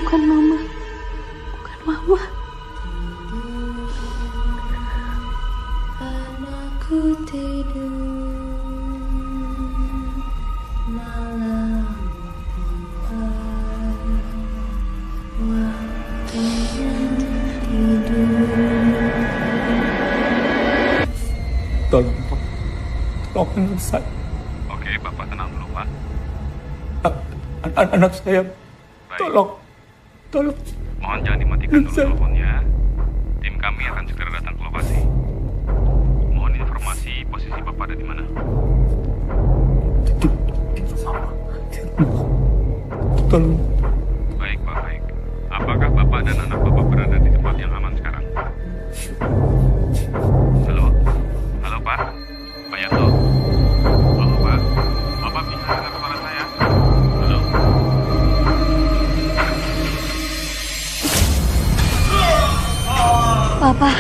bukan mama. Bukan mama. Anakku tidur malam waktunya tidur. Tolong, Pak. Tolong anak saya. Oke, Bapak tenang dulu, Pak. Anak saya. Baik. Tolong. Mohon jangan dimatikan dulu Saya- teleponnya. Tim kami akan segera datang ke lokasi. Mohon informasi posisi Bapak ada di mana. Tolong. Baik, Pak, baik. Apakah Bapak dan anak Bapak berada di tempat yang aman sekarang? Halo? Halo, Pak? Pak Yanto? Halo, Pak? Bapak bisa dengar suara saya? Halo? Papa.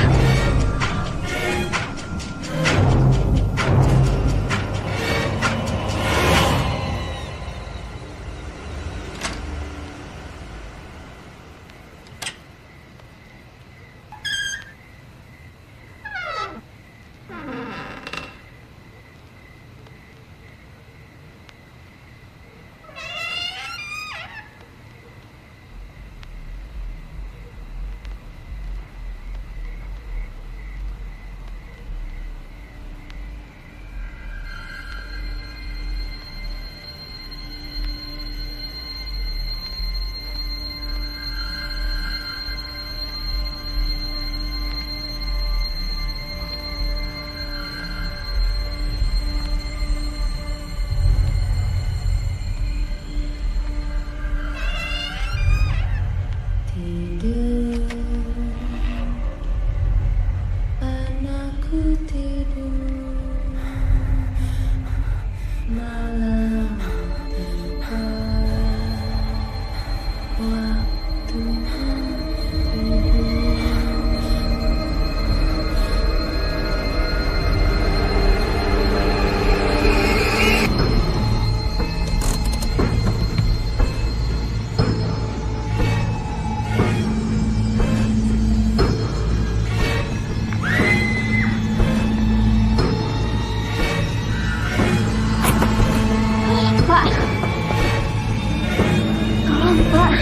Tidur, anakku tidur, malam tiba, waktunya tidur. Pak. Tolong, Pak.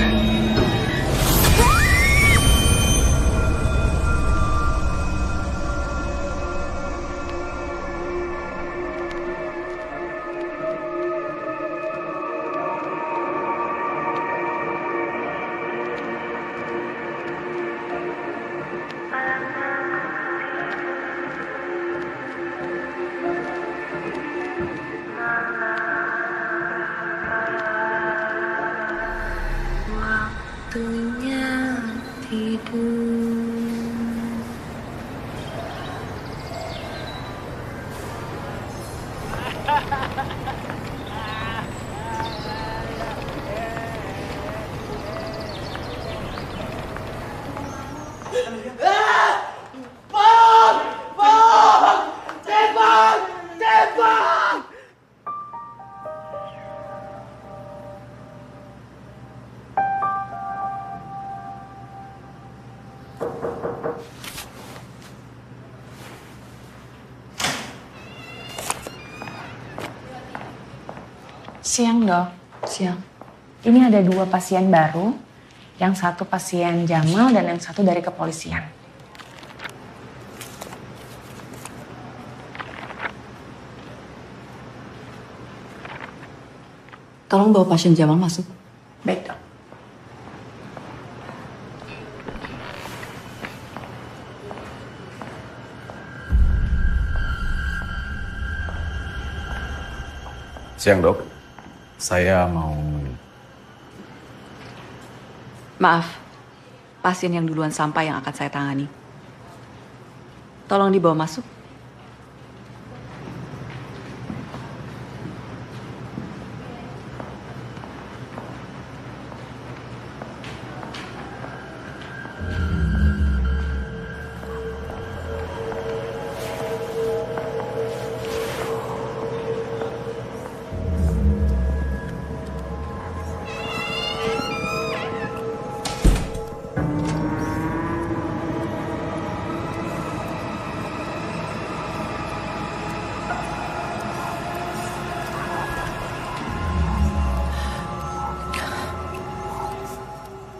Waktunya tidur. Siang, Dok. Siang. Ini ada 2 pasien baru. Yang satu pasien Jamal dan yang satu dari kepolisian. Tolong bawa pasien Jamal masuk. Baik, Dok. Siang, Dok. Saya mau... Maaf, pasien yang duluan sampai yang akan saya tangani. Tolong dibawa masuk.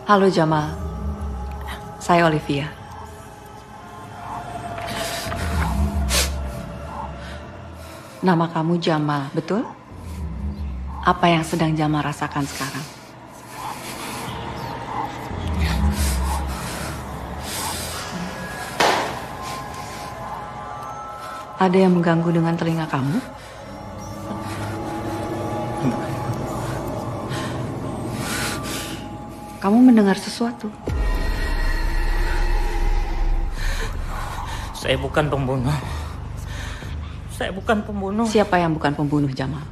Halo Jamal, saya Olivia. Nama kamu Jamal, betul? Apa yang sedang Jamal rasakan sekarang? Ada yang mengganggu dengan telinga kamu? Kamu mendengar sesuatu? Saya bukan pembunuh. Saya bukan pembunuh. Siapa yang bukan pembunuh, Jamal?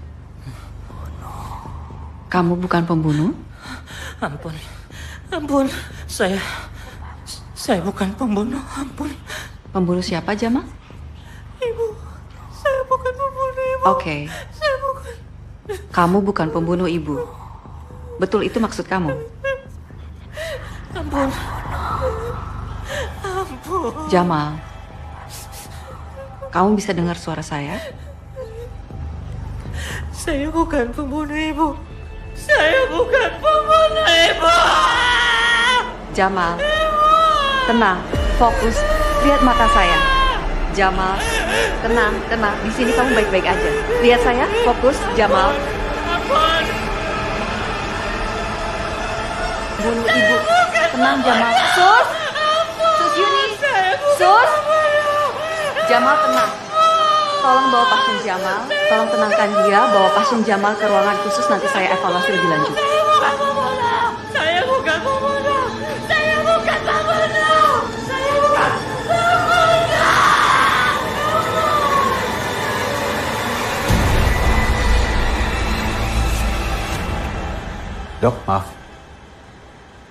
Kamu bukan pembunuh? Ampun. Ampun. Saya bukan pembunuh. Ampun. Pembunuh siapa, Jamal? Ibu. Saya bukan pembunuh, Ibu. Oke. Saya bukan. Kamu bukan pembunuh ibu. Betul itu maksud kamu? Ampun. Ampun. Jamal, kamu bisa dengar suara saya? Saya bukan pembunuh, Ibu. Saya bukan pembunuh, Ibu. Jamal, tenang, fokus, lihat mata saya. Jamal, tenang, tenang. Di sini kamu baik-baik aja. Lihat saya, fokus, Jamal. Ampun. Bunuh ibu. Tenang, Jamal. Sus, Sus Yuni, Sus. Jamal tenang. Tolong bawa pasien Jamal. Tolong tenangkan dia. Bawa pasien Jamal ke ruangan khusus. Nanti saya evaluasi lebih lanjut. Saya bukan pembunuh. Saya bukan pembunuh. Saya bukan pembunuh. Dok, maaf.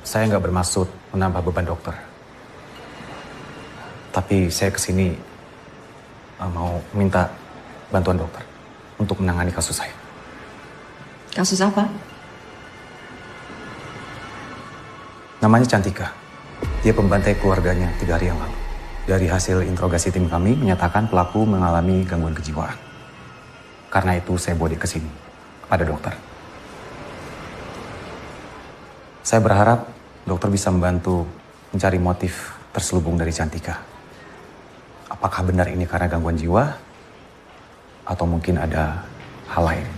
Saya nggak bermaksud menambah beban dokter. Tapi saya kesini mau minta bantuan dokter untuk menangani kasus saya. Kasus apa? Namanya Cantika. Dia pembantai keluarganya 3 hari yang lalu. Dari hasil interogasi tim kami menyatakan pelaku mengalami gangguan kejiwaan. Karena itu saya bawa dia ke sini kepada dokter. Saya berharap dokter bisa membantu mencari motif terselubung dari Cantika. Apakah benar ini karena gangguan jiwa? Atau mungkin ada hal lain?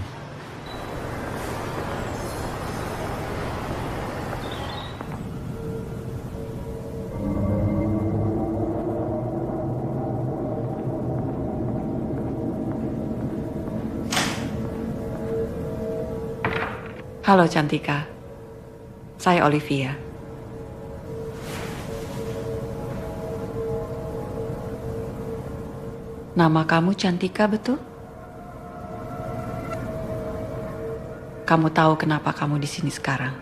Halo Cantika, saya Olivia. Nama kamu Cantika, betul? Kamu tahu kenapa kamu di sini sekarang?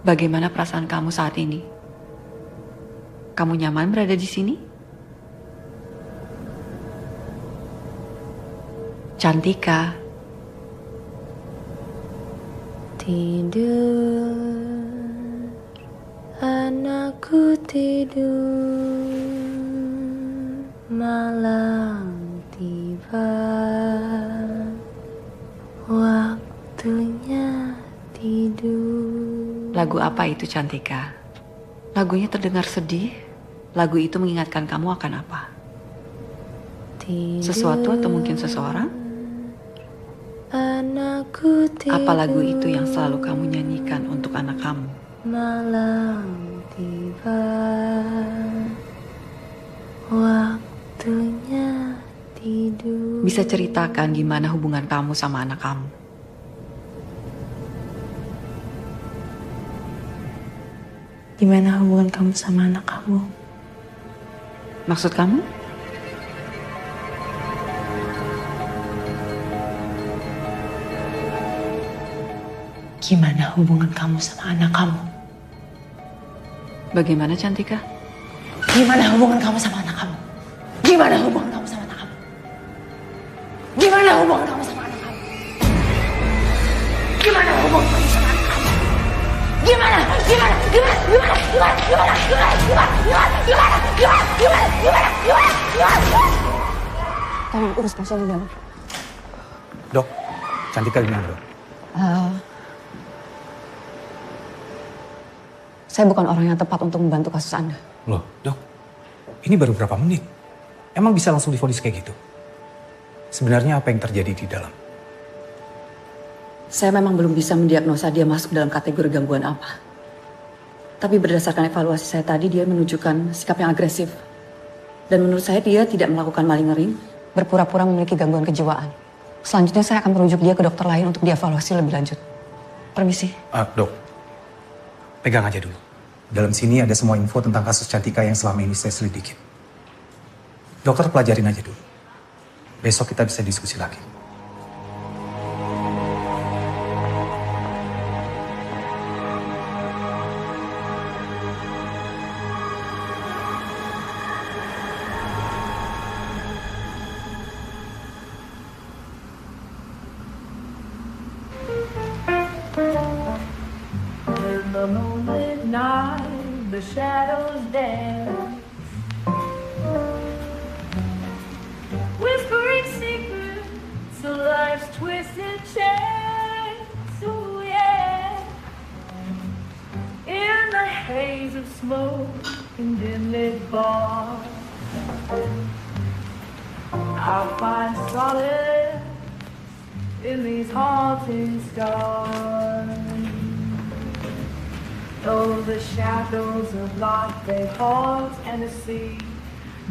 Bagaimana perasaan kamu saat ini? Kamu nyaman berada di sini? Cantika. Tidur, anakku tidur, malam tiba, waktunya tidur. Lagu apa itu, Cantika? Lagunya terdengar sedih. Lagu itu mengingatkan kamu akan apa? Tidur, Sesuatu atau mungkin seseorang? anakku tidur, Apa lagu itu yang selalu kamu nyanyikan untuk anak kamu? malam tiba, waktunya tidur. Bisa ceritakan gimana hubungan kamu sama anak kamu? Gimana hubungan kamu sama anak kamu? Maksud kamu? Gimana hubungan kamu sama anak kamu? Bagaimana, Cantika? Gimana hubungan kamu sama anak kamu? Gimana hubungan kamu sama anak kamu? Gimana hubungan kamu sama anak kamu? Gimana hubungan kamu sama anak kamu? Gimana? Tolong urus pasien di dalam. Dok, Cantika gimana, dok? Saya bukan orang yang tepat untuk membantu kasus Anda. Loh, Dok. Ini baru berapa menit? Emang bisa langsung divonis kayak gitu? Sebenarnya apa yang terjadi di dalam? Saya memang belum bisa mendiagnosa dia masuk dalam kategori gangguan apa. Tapi berdasarkan evaluasi saya tadi, dia menunjukkan sikap yang agresif. Dan menurut saya dia tidak melakukan maling ngering, berpura-pura memiliki gangguan kejiwaan. Selanjutnya saya akan merujuk dia ke dokter lain untuk dievaluasi lebih lanjut. Permisi. Dok, pegang aja dulu. Dalam sini ada semua info tentang kasus Cantika yang selama ini saya selidikin. Dokter pelajarin aja dulu. Besok kita bisa diskusi lagi. The moonlit night, the shadows dance, whispering secrets of life's twisted chance. Ooh, yeah. In the haze of smoke and dim-lit bars, I'll find solace in these haunting scars. Oh, the shadows of life, they haunt and deceive.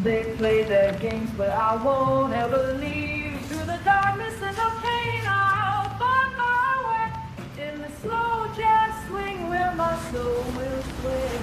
They play their games, but I won't ever leave. Through the darkness and the pain, I'll find my way in the slow jazz swing where my soul will sway.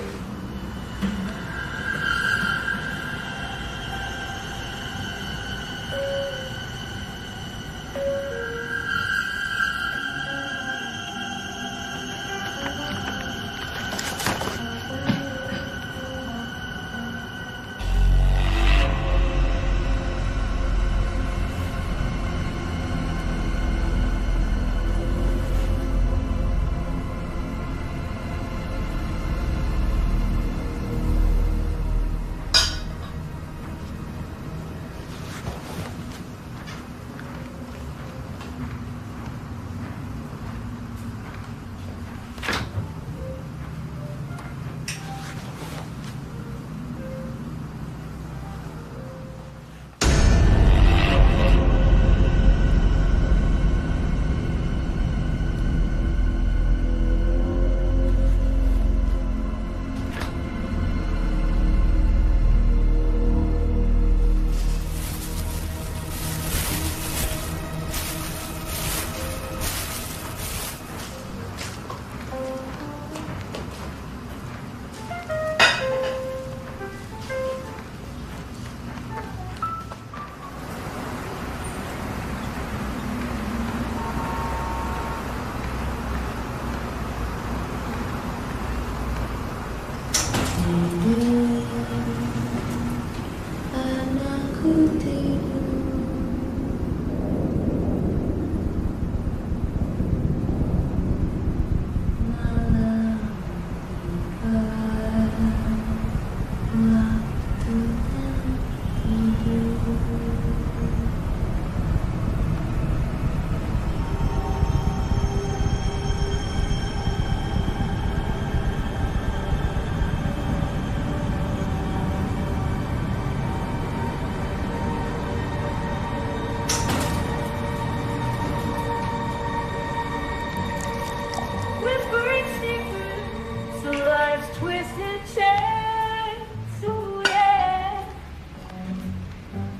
Whispering secrets of life's twisted chains. Ooh, yeah.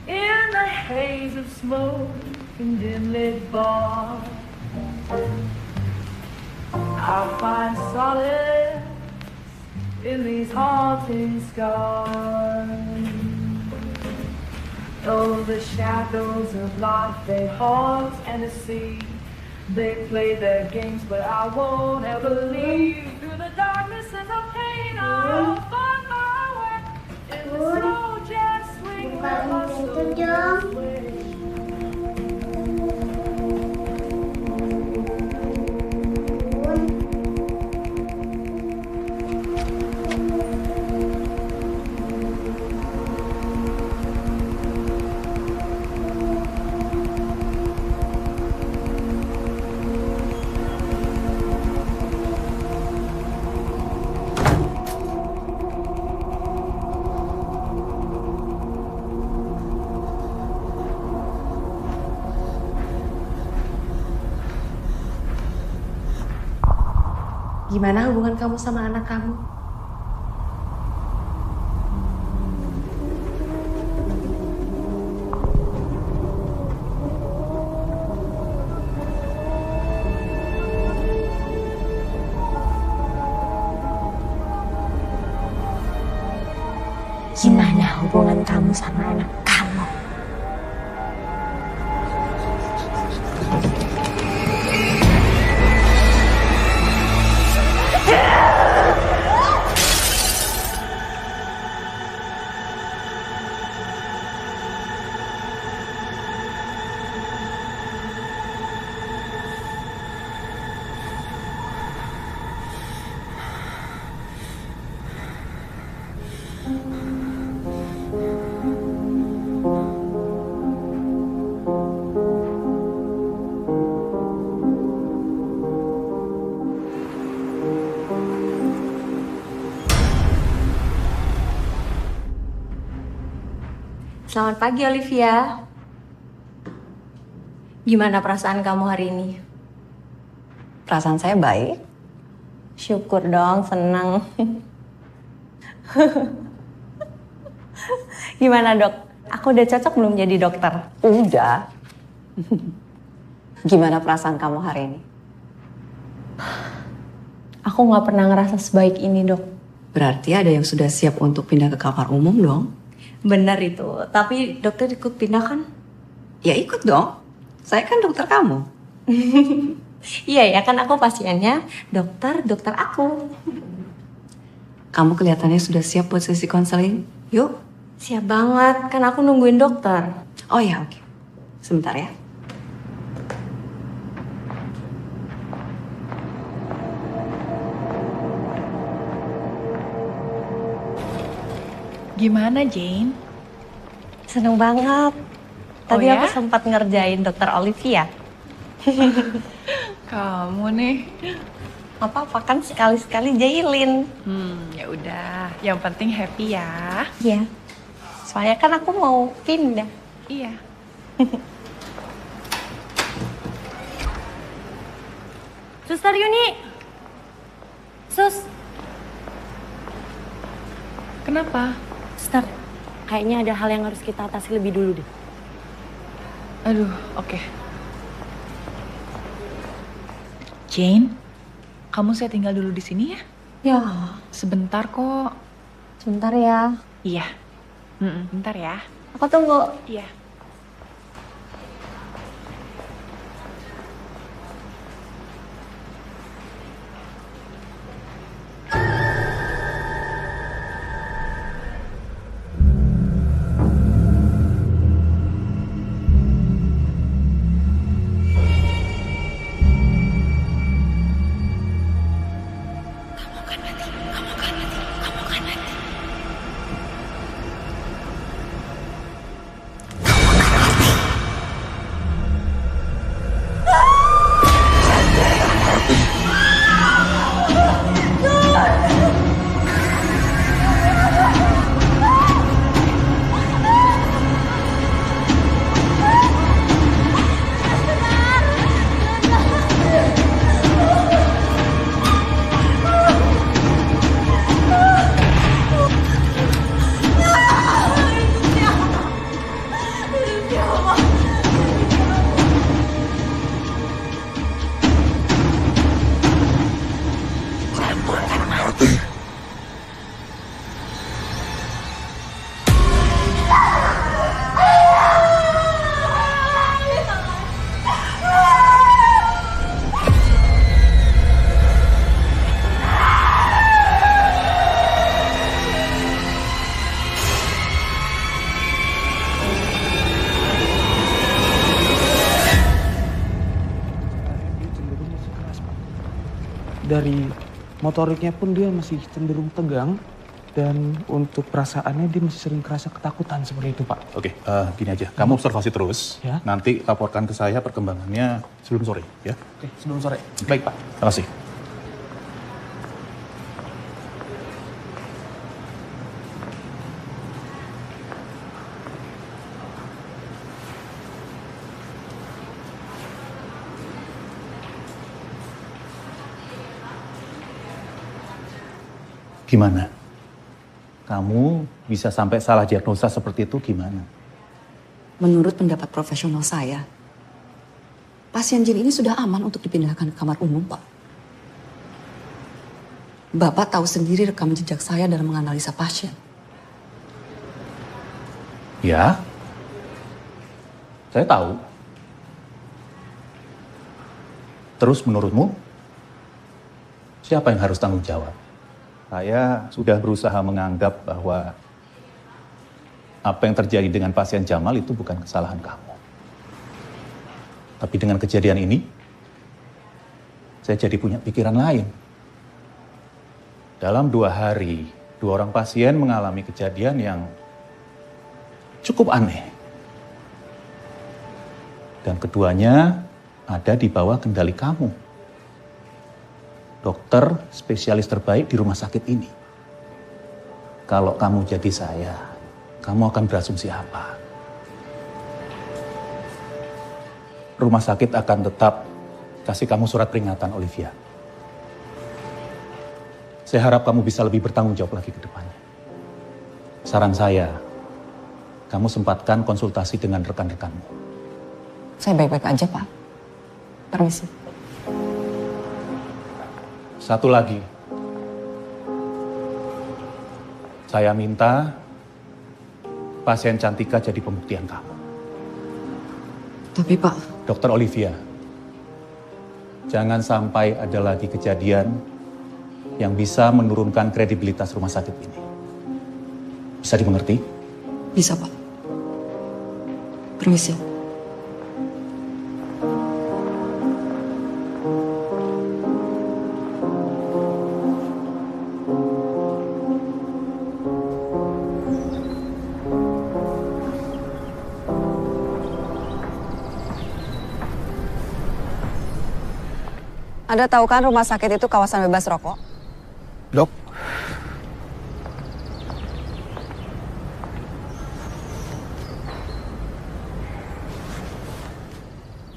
In the haze of smoke and dim-lit bars, I'll find solace in these haunting scars. Oh, the shadows of life, they haunt and deceive. They play their games, but I won't ever leave. Through the darkness and the pain, I'll find my way in the slow jazz swing where my soul will sway. Gimana hubungan kamu sama anak kamu? Gimana hubungan kamu sama anak kamu? Selamat pagi, Olivia. Gimana perasaan kamu hari ini? Perasaan saya baik. Syukur dong, senang. Gimana dok? Aku udah cocok belum jadi dokter? Udah. Gimana perasaan kamu hari ini? Aku nggak pernah ngerasa sebaik ini dok. Berarti ada yang sudah siap untuk pindah ke kamar umum dong? Benar itu, tapi dokter ikut pindah kan? Ya ikut dong. Saya kan dokter kamu. Iya ya, kan aku pasiennya, dokter aku. Kamu kelihatannya sudah siap buat sesi konseling. Yuk. Siap banget, kan aku nungguin dokter. Oh ya, oke. Sebentar ya. Gimana Jane? Seneng banget. Tadi ya? aku sempat ngerjain dokter Olivia. Kamu nih. Apa-apa kan sekali-sekali jailin. Ya udah. Yang penting happy ya. Iya. Soalnya kan aku mau pindah. Iya. Suster Yuni. Sus. Kenapa? Suster, kayaknya ada hal yang harus kita atasi lebih dulu deh. Aduh, oke. Jane, kamu saya tinggal dulu di sini ya? Ya, Sebentar kok. sebentar ya. Iya. Bentar ya. Aku tunggu. Iya. Dari motoriknya pun dia masih cenderung tegang. Dan untuk perasaannya dia masih sering kerasa ketakutan seperti itu, Pak. Oke, gini aja. Kamu observasi terus. Ya. Nanti laporkan ke saya perkembangannya sebelum sore, ya. Oke, sebelum sore. Baik, Pak. Terima kasih. Gimana? Kamu bisa sampai salah diagnosa seperti itu gimana? Menurut pendapat profesional saya, pasien Jin ini sudah aman untuk dipindahkan ke kamar umum, Pak. Bapak tahu sendiri rekam jejak saya dalam menganalisa pasien. Ya, saya tahu. Terus menurutmu, siapa yang harus tanggung jawab? Saya sudah berusaha menganggap bahwa apa yang terjadi dengan pasien Jamal itu bukan kesalahan kamu. Tapi dengan kejadian ini, saya jadi punya pikiran lain. Dalam 2 hari, 2 orang pasien mengalami kejadian yang cukup aneh. Dan keduanya ada di bawah kendali kamu. Dokter spesialis terbaik di rumah sakit ini. Kalau kamu jadi saya, kamu akan berasumsi apa? Rumah sakit akan tetap kasih kamu surat peringatan, Olivia. Saya harap kamu bisa lebih bertanggung jawab lagi ke depannya. Saran saya, kamu sempatkan konsultasi dengan rekan-rekanmu. Saya baik-baik aja, Pak. Permisi. Satu lagi. Saya minta pasien Cantika jadi pembuktian kamu. Tapi, Pak... Dokter Olivia, jangan sampai ada lagi kejadian yang bisa menurunkan kredibilitas rumah sakit ini. Bisa dimengerti? Bisa, Pak. Permisi. Anda tahu kan rumah sakit itu kawasan bebas rokok? Dok.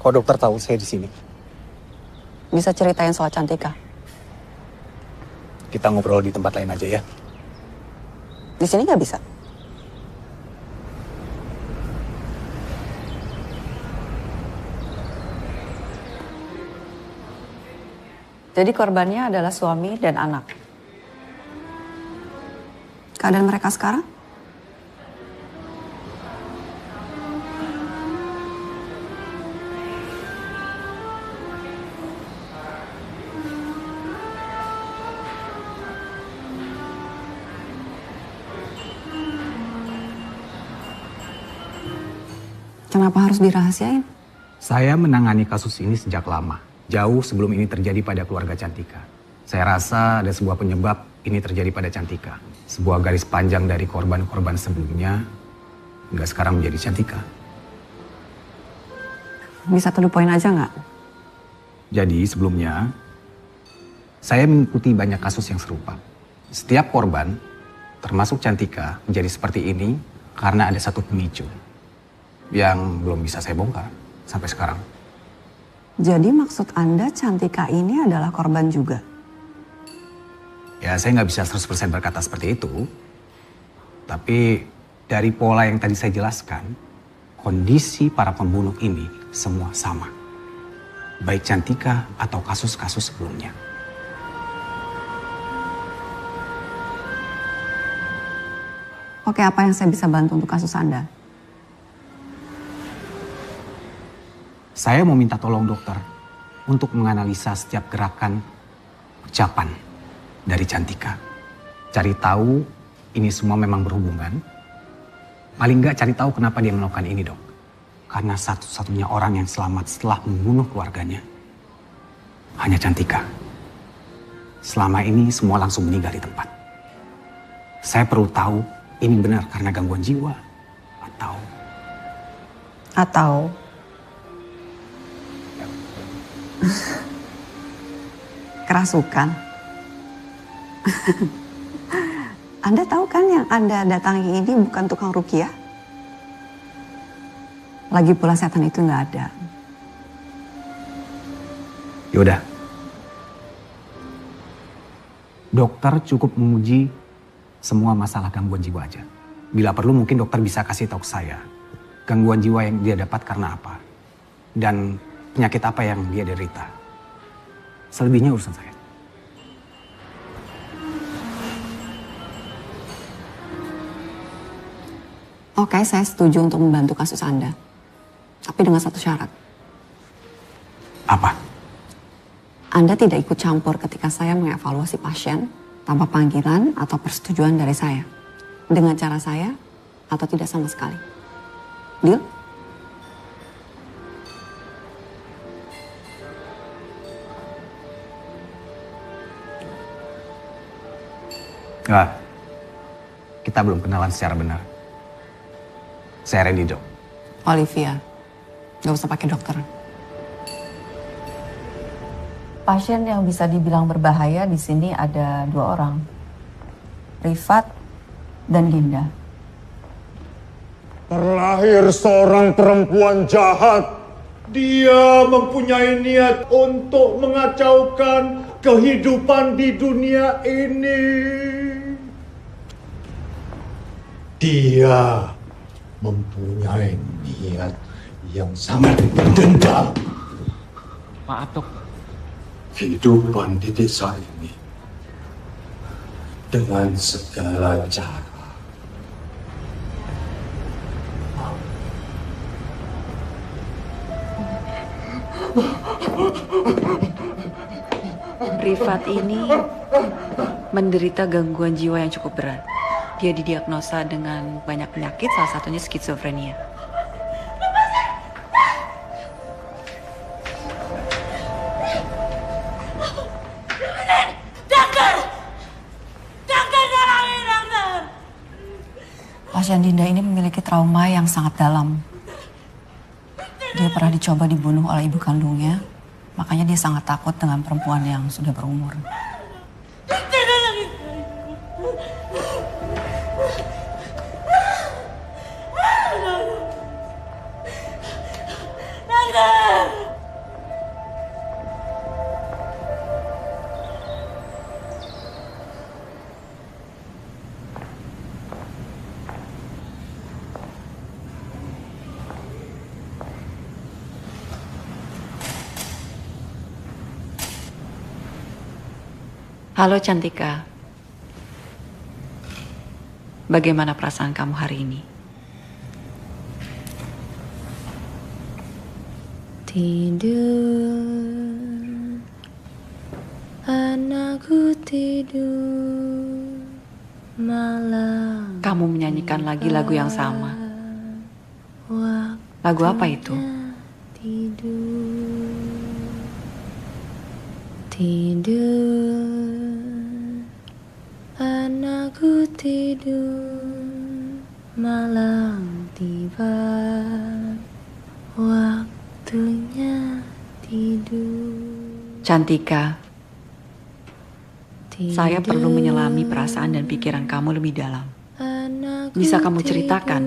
Kok dokter tahu saya di sini? Bisa ceritain soal Cantika? Kita ngobrol di tempat lain aja ya. Di sini nggak bisa. Jadi korbannya adalah suami dan anak. Keadaan mereka sekarang? Kenapa harus dirahasiain? Saya menangani kasus ini sejak lama. Jauh sebelum ini terjadi pada keluarga Cantika. Saya rasa ada sebuah penyebab ini terjadi pada Cantika. Sebuah garis panjang dari korban-korban sebelumnya, hingga sekarang menjadi Cantika. Bisa to the point aja nggak? Jadi sebelumnya, saya mengikuti banyak kasus yang serupa. Setiap korban, termasuk Cantika, menjadi seperti ini karena ada satu pemicu yang belum bisa saya bongkar sampai sekarang. Jadi maksud Anda Cantika ini adalah korban juga? Ya, saya nggak bisa 100% berkata seperti itu. Tapi dari pola yang tadi saya jelaskan, kondisi para pembunuh ini semua sama. Baik Cantika atau kasus-kasus sebelumnya. Oke, apa yang saya bisa bantu untuk kasus Anda? Saya mau minta tolong dokter untuk menganalisa setiap gerakan, ucapan dari Cantika. Cari tahu ini semua memang berhubungan. Paling nggak cari tahu kenapa dia melakukan ini, Dok. Karena satu-satunya orang yang selamat setelah membunuh keluarganya hanya Cantika. Selama ini semua langsung meninggal di tempat. Saya perlu tahu ini benar karena gangguan jiwa atau kerasukan. Anda tahu kan yang Anda datangi ini bukan tukang ruqyah? Lagi pula setan itu nggak ada. Yaudah. Dokter cukup menguji semua masalah gangguan jiwa aja. Bila perlu mungkin dokter bisa kasih tahu ke saya gangguan jiwa yang dia dapat karena apa. Dan penyakit apa yang dia derita. Selebihnya urusan saya. Oke, saya setuju untuk membantu kasus Anda. Tapi dengan satu syarat. Apa? Anda tidak ikut campur ketika saya mengevaluasi pasien tanpa panggilan atau persetujuan dari saya. Dengan cara saya atau tidak sama sekali. Deal? Enggak. Kita belum kenalan secara benar. Saya Randy, Dok. Olivia, gak usah pakai dokter. Pasien yang bisa dibilang berbahaya di sini ada 2 orang. Rifat dan Dinda. Terlahir seorang perempuan jahat. Dia mempunyai niat untuk mengacaukan kehidupan di dunia ini. Dia mempunyai niat yang sangat dendam. Maaf, Dok. Kehidupan di desa ini dengan segala cara. Rifat ini menderita gangguan jiwa yang cukup berat. Dia didiagnosa dengan banyak penyakit, salah satunya skizofrenia. Pasien Dinda ini memiliki trauma yang sangat dalam. Dia pernah dicoba dibunuh oleh ibu kandungnya, makanya dia sangat takut dengan perempuan yang sudah berumur. Halo Cantika, bagaimana perasaan kamu hari ini? Tidur, anakku tidur malam. Kamu menyanyikan lagi lagu yang sama. Lagu apa itu? Tidur, anakku tidur, malam tiba, waktunya tidur. Cantika, saya perlu menyelami perasaan dan pikiran kamu lebih dalam. Bisa kamu ceritakan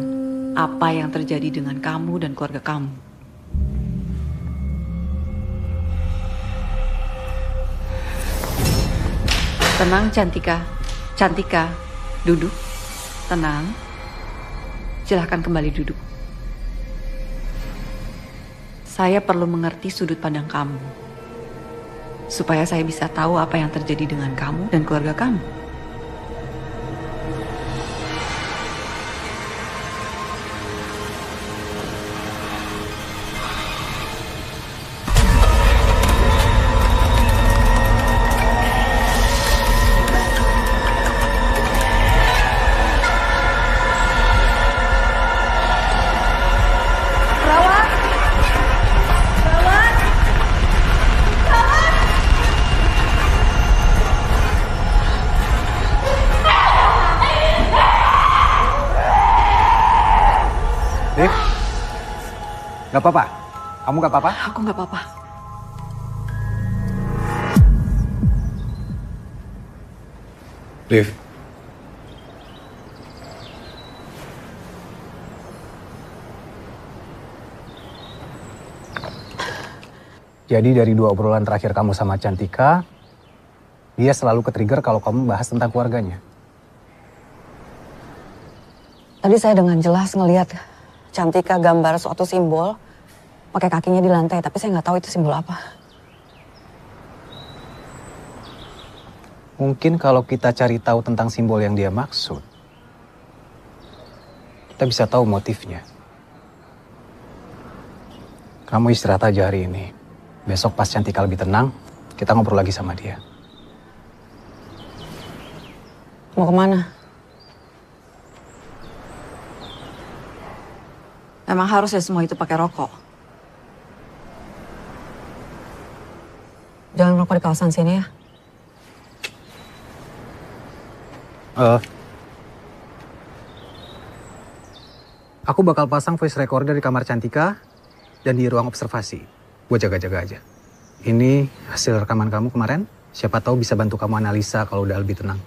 apa yang terjadi dengan kamu dan keluarga kamu? Tenang Cantika, Cantika, duduk, tenang. Silahkan kembali duduk. Saya perlu mengerti sudut pandang kamu, supaya saya bisa tahu apa yang terjadi dengan kamu dan keluarga kamu. Gak apa-apa? Kamu gak apa-apa? Aku gak apa-apa. Liv. Jadi dari 2 obrolan terakhir kamu sama Cantika, Dia selalu ke-trigger kalau kamu bahas tentang keluarganya. Tadi saya dengan jelas ngelihat Cantika gambar suatu simbol pakai kakinya di lantai, tapi saya nggak tahu itu simbol apa. Mungkin kalau kita cari tahu tentang simbol yang dia maksud, kita bisa tahu motifnya. Kamu istirahat aja hari ini. Besok pas Cantika lebih tenang, kita ngobrol lagi sama dia. Mau kemana? Emang harus ya semua itu pakai rokok? Jangan merokok di kawasan sini ya. Aku bakal pasang voice recorder di kamar Cantika dan di ruang observasi. Gue jaga-jaga aja. Ini hasil rekaman kamu kemarin. Siapa tahu bisa bantu kamu analisa kalau udah lebih tenang.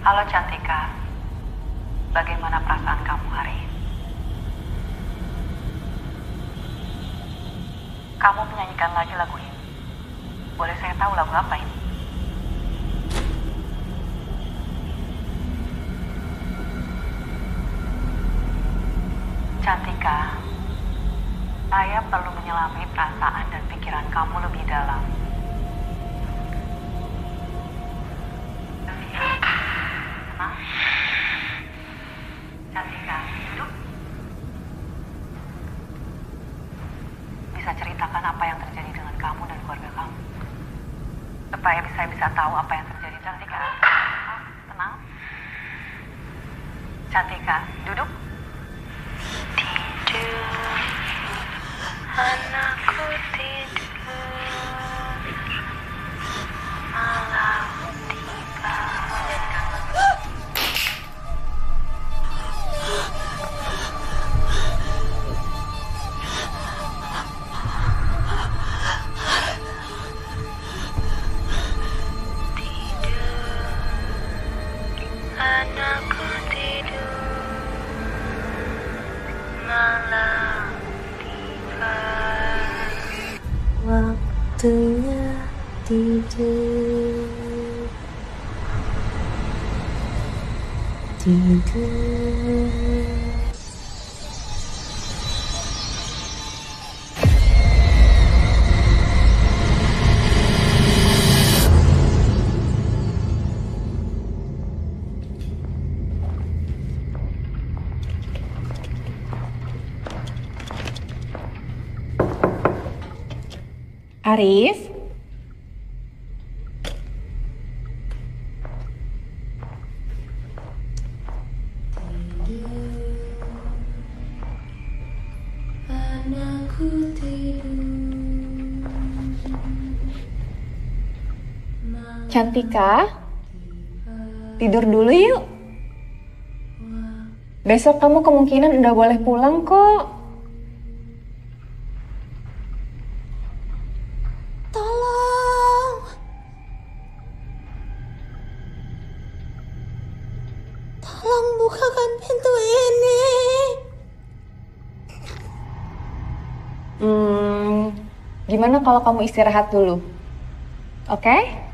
Halo Cantika, bagaimana perasaan kamu hari ini? Kamu menyanyikan lagi lagu ini. Boleh saya tahu lagu apa ini? Cantika, saya perlu menyelami perasaan dan pikiran kamu lebih dalam. Cantika, duduk. Bisa ceritakan apa yang terjadi dengan kamu dan keluarga kamu? Supaya saya bisa tahu apa yang terjadi. Cantika, tenang. Cantika, duduk. Tidur, anakku tidur, malam tiba. Anakku tidur, malam tiba. Waktunya tidur, tidur. Arif? Anakku tidur. Cantika, tidur dulu yuk. Besok kamu kemungkinan udah boleh pulang kok. Tolong. Tolong bukakan pintu ini. Gimana kalau kamu istirahat dulu? Oke?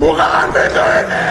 Bukakan pintu ini!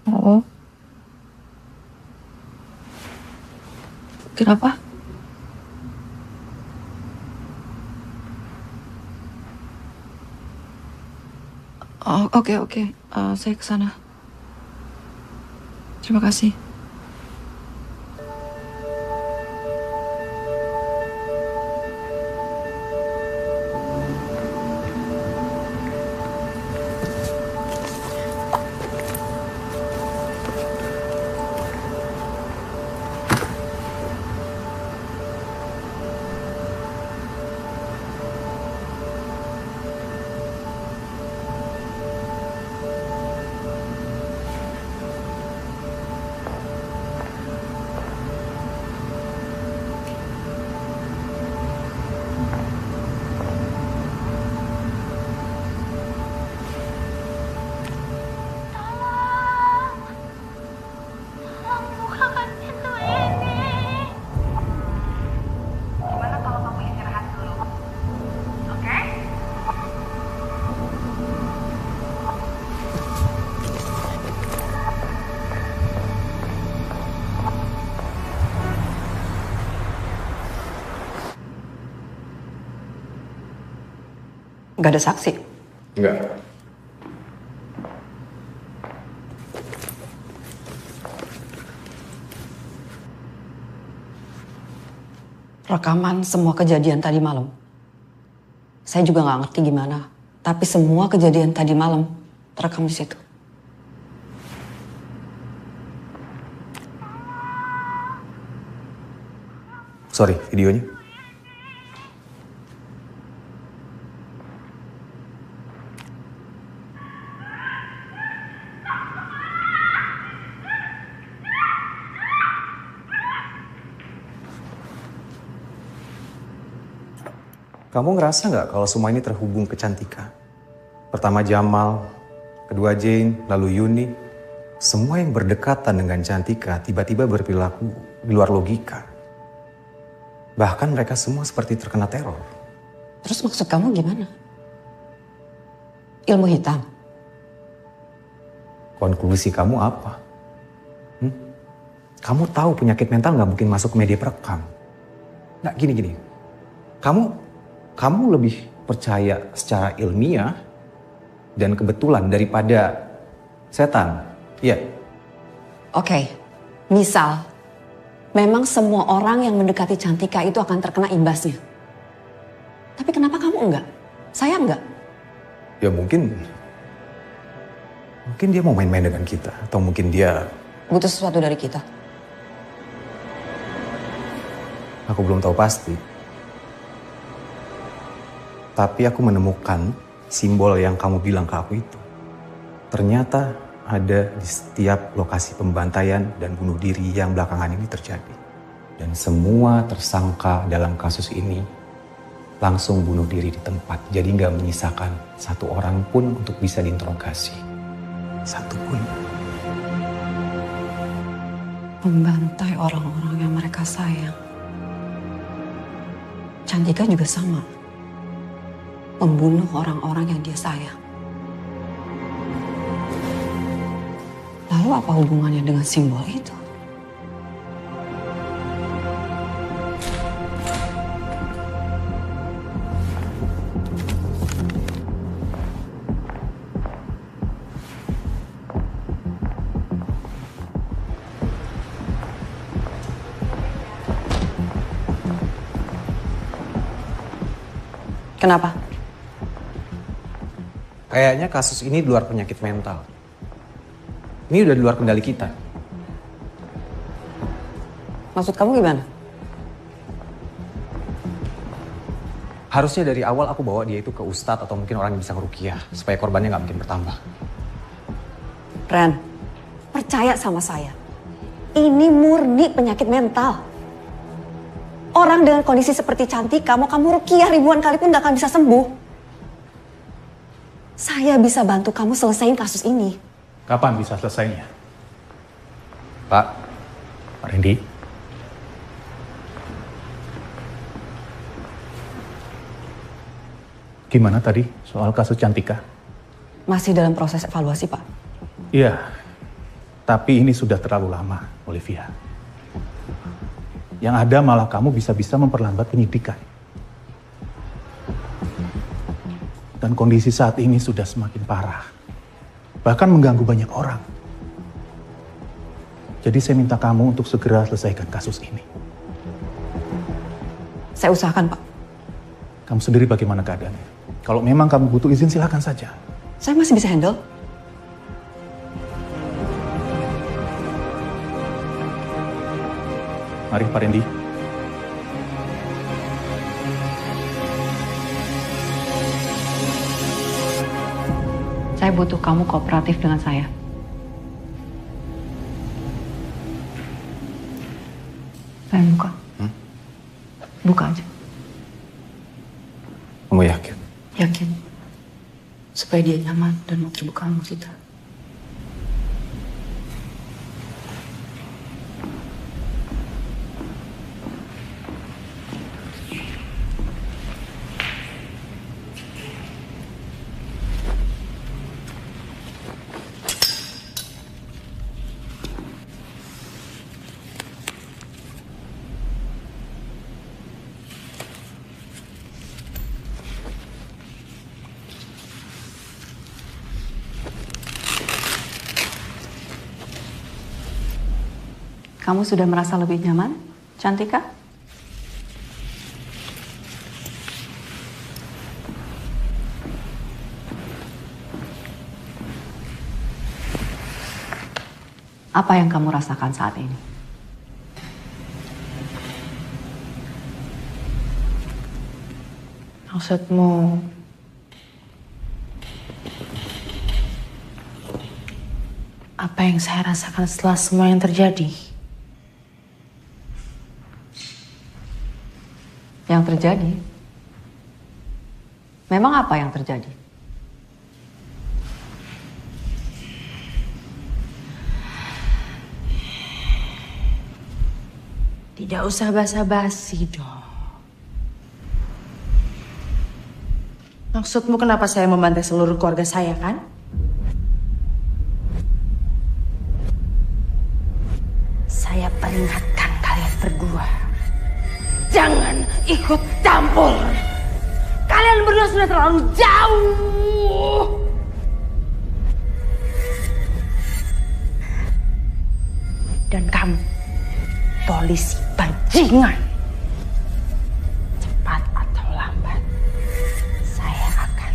Halo? Kenapa? Oh, oke. Saya ke sana. Terima kasih. Nggak ada saksi? Enggak. rekaman semua kejadian tadi malam. Saya juga nggak ngerti gimana, tapi semua kejadian tadi malam terekam di situ. Sorry, videonya. Kamu ngerasa nggak kalau semua ini terhubung ke Cantika? Pertama Jamal, kedua Jane, lalu Yuni. Semua yang berdekatan dengan Cantika tiba-tiba berperilaku di luar logika. Bahkan mereka semua seperti terkena teror. Terus maksud kamu gimana? Ilmu hitam? Konklusi kamu apa? Kamu tahu penyakit mental nggak mungkin masuk ke media perekam. Nggak, gini. Kamu lebih percaya secara ilmiah dan kebetulan daripada setan. Iya. Oke, misal memang semua orang yang mendekati Cantika itu akan terkena imbasnya. Tapi kenapa kamu enggak? Saya enggak. Ya mungkin dia mau main-main dengan kita. Atau mungkin dia butuh sesuatu dari kita. Aku belum tahu pasti. Tapi aku menemukan simbol yang kamu bilang ke aku itu. Ternyata ada di setiap lokasi pembantaian dan bunuh diri yang belakangan ini terjadi. Dan semua tersangka dalam kasus ini langsung bunuh diri di tempat. Jadi nggak menyisakan satu orang pun untuk bisa diinterogasi. Satu pun. Membantai orang-orang yang mereka sayang. Cantika juga sama. Membunuh orang-orang yang dia sayang. Lalu apa hubungannya dengan simbol itu? Kenapa? Kayaknya kasus ini di luar penyakit mental. Ini udah di luar kendali kita. Maksud kamu gimana? Harusnya dari awal aku bawa dia itu ke ustadz atau mungkin orang yang bisa ngeruqyah. Supaya korbannya nggak makin bertambah. Ren, percaya sama saya. Ini murni penyakit mental. Orang dengan kondisi seperti Cantika, mau kamu ruqyah ribuan kali pun gak akan bisa sembuh. Saya bisa bantu kamu selesaiin kasus ini. Kapan bisa selesainya? Pak Randy? Gimana tadi soal kasus Cantika? Masih dalam proses evaluasi, Pak. Iya, tapi ini sudah terlalu lama, Olivia. Yang ada malah kamu bisa-bisa memperlambat penyidikan. Dan kondisi saat ini sudah semakin parah. Bahkan mengganggu banyak orang. Jadi saya minta kamu untuk segera selesaikan kasus ini. Saya usahakan, Pak. Kamu sendiri bagaimana keadaannya? Kalau memang kamu butuh izin, silakan saja. Saya masih bisa handle. Mari, Pak Randy. Saya butuh kamu kooperatif dengan saya. Saya buka. Buka aja. Kamu yakin? Yakin. Supaya dia nyaman dan mau terbuka sama kita. Kamu sudah merasa lebih nyaman, Cantika? Apa yang kamu rasakan saat ini? Maksudmu apa yang saya rasakan setelah semua yang terjadi? Yang terjadi? Memang apa yang terjadi? Tidak usah basa-basi dong. Maksudmu kenapa saya membantai seluruh keluarga saya, kan? Saya peringatkan kalian berdua. Jangan ikut campur. Kalian berdua sudah terlalu jauh. Dan kamu, polisi bajingan. Cepat atau lambat, saya akan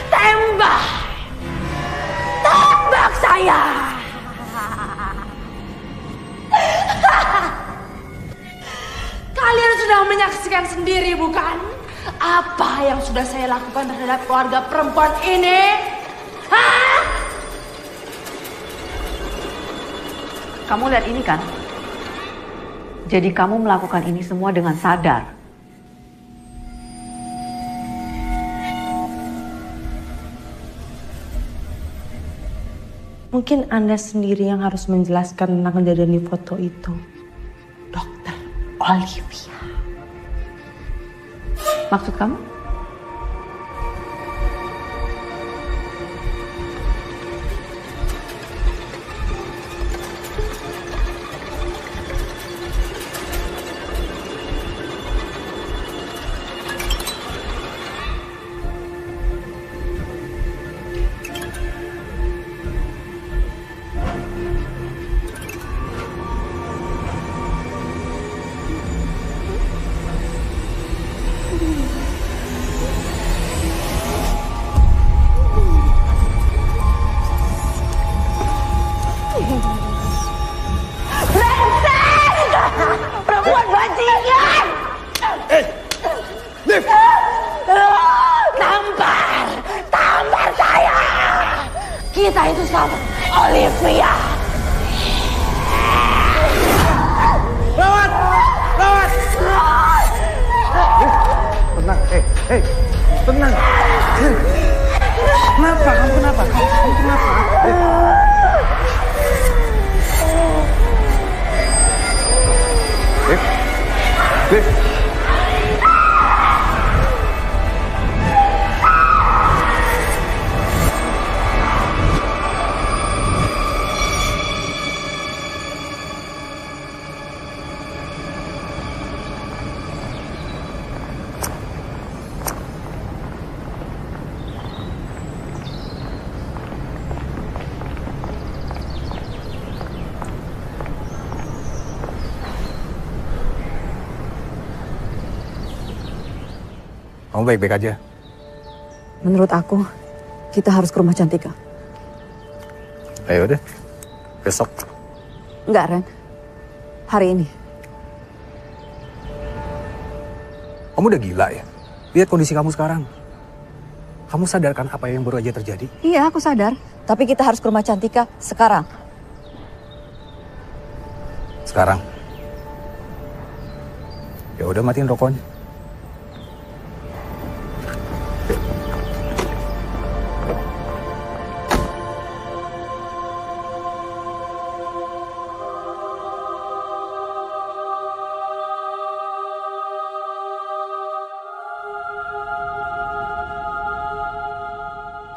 tembak! Tembak saya! Kalian sudah menyaksikan sendiri, bukan? Apa yang sudah saya lakukan terhadap keluarga perempuan ini? Hah? Kamu lihat ini kan? Jadi kamu melakukan ini semua dengan sadar. Mungkin Anda sendiri yang harus menjelaskan tentang kejadian di foto itu. Dokter Olivia. Maksud kamu? Perempuan bajingan! Liv! Tampar saya! Kita itu sama Olivia! Lawat! Tenang, tenang. Kenapa? Kamu kenapa? Kamu kenapa? Liv! Kamu baik-baik aja? Menurut aku, kita harus ke rumah Cantika. Ayo deh, besok. Enggak, Ren. Hari ini. Kamu udah gila ya? Lihat kondisi kamu sekarang. Kamu sadarkan apa yang baru aja terjadi? Iya, aku sadar. Tapi kita harus ke rumah Cantika sekarang. Sekarang? Ya udah, matiin rokoknya.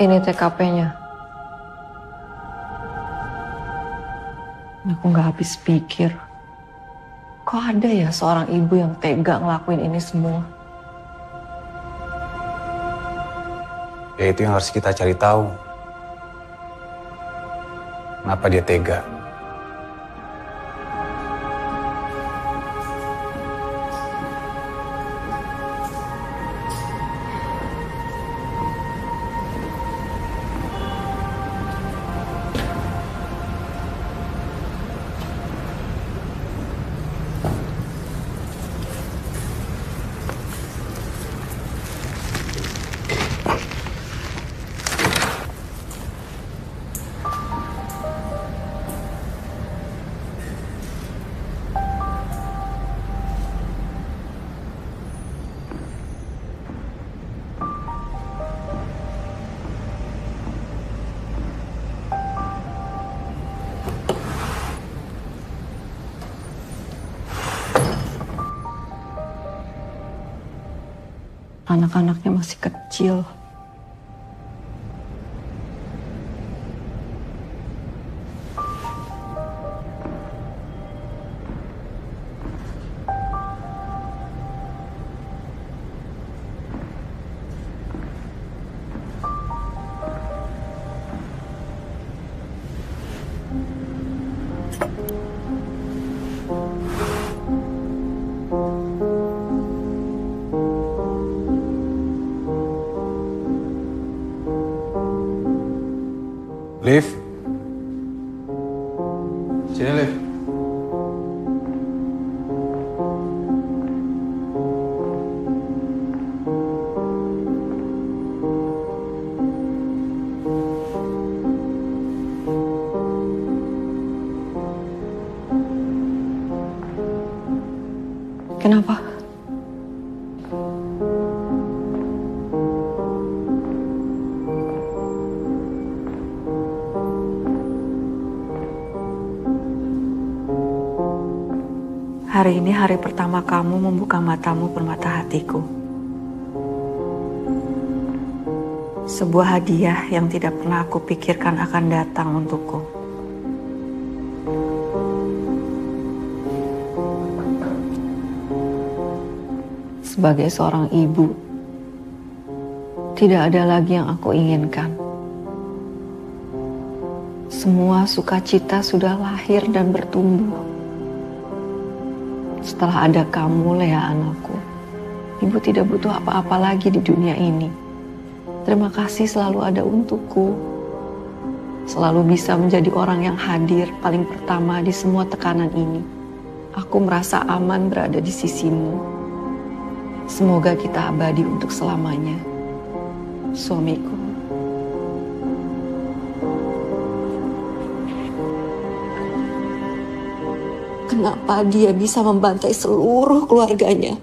Ini TKP-nya. Aku nggak habis pikir. Kok ada ya seorang ibu yang tega ngelakuin ini semua? Ya itu yang harus kita cari tahu. Kenapa dia tega? Anak-anaknya masih kecil. Liv. Sini, Liv. Kenapa? Hari ini hari pertama kamu membuka matamu permata hatiku. Sebuah hadiah yang tidak pernah aku pikirkan akan datang untukku. Sebagai seorang ibu, tidak ada lagi yang aku inginkan. Semua sukacita sudah lahir dan bertumbuh. Setelah ada kamu, Lea anakku, ibu tidak butuh apa-apa lagi di dunia ini. Terima kasih selalu ada untukku. Selalu bisa menjadi orang yang hadir paling pertama di semua tekanan ini. Aku merasa aman berada di sisimu. Semoga kita abadi untuk selamanya. Suamiku. Kenapa dia bisa membantai seluruh keluarganya?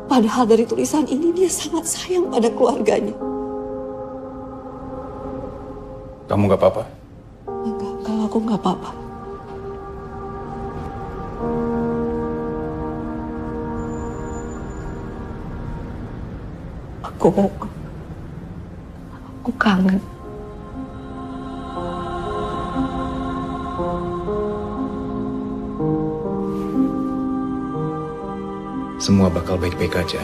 Padahal dari tulisan ini dia sangat sayang pada keluarganya. Kamu gak apa-apa? Enggak, kalau aku gak apa-apa. Aku kangen. Semua bakal baik-baik aja.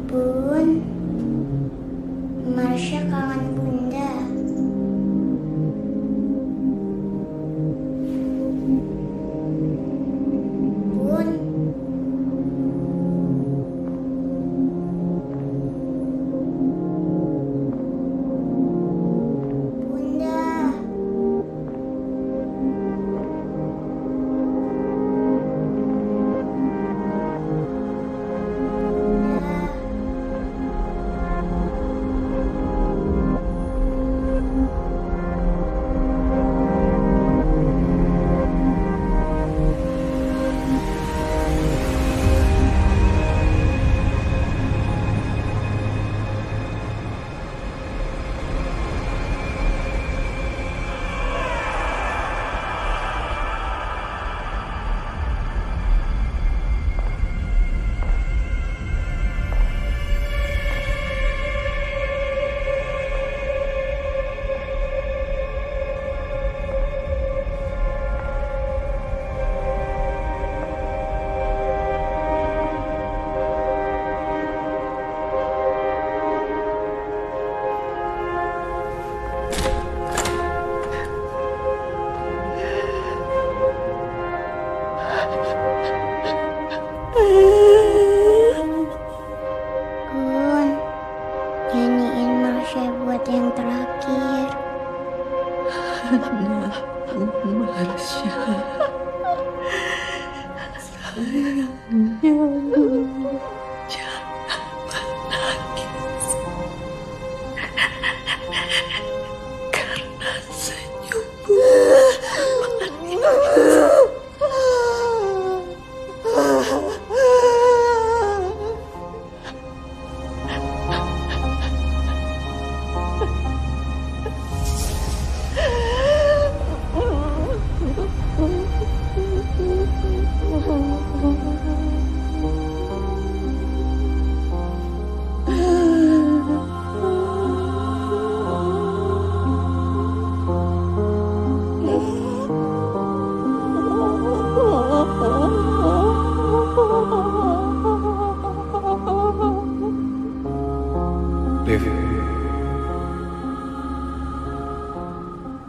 Bun, Marsha kangen Bunda. Bun. Bunda. Bun, nyanyiin Marsha buat yang terakhir. Marsha, sayang.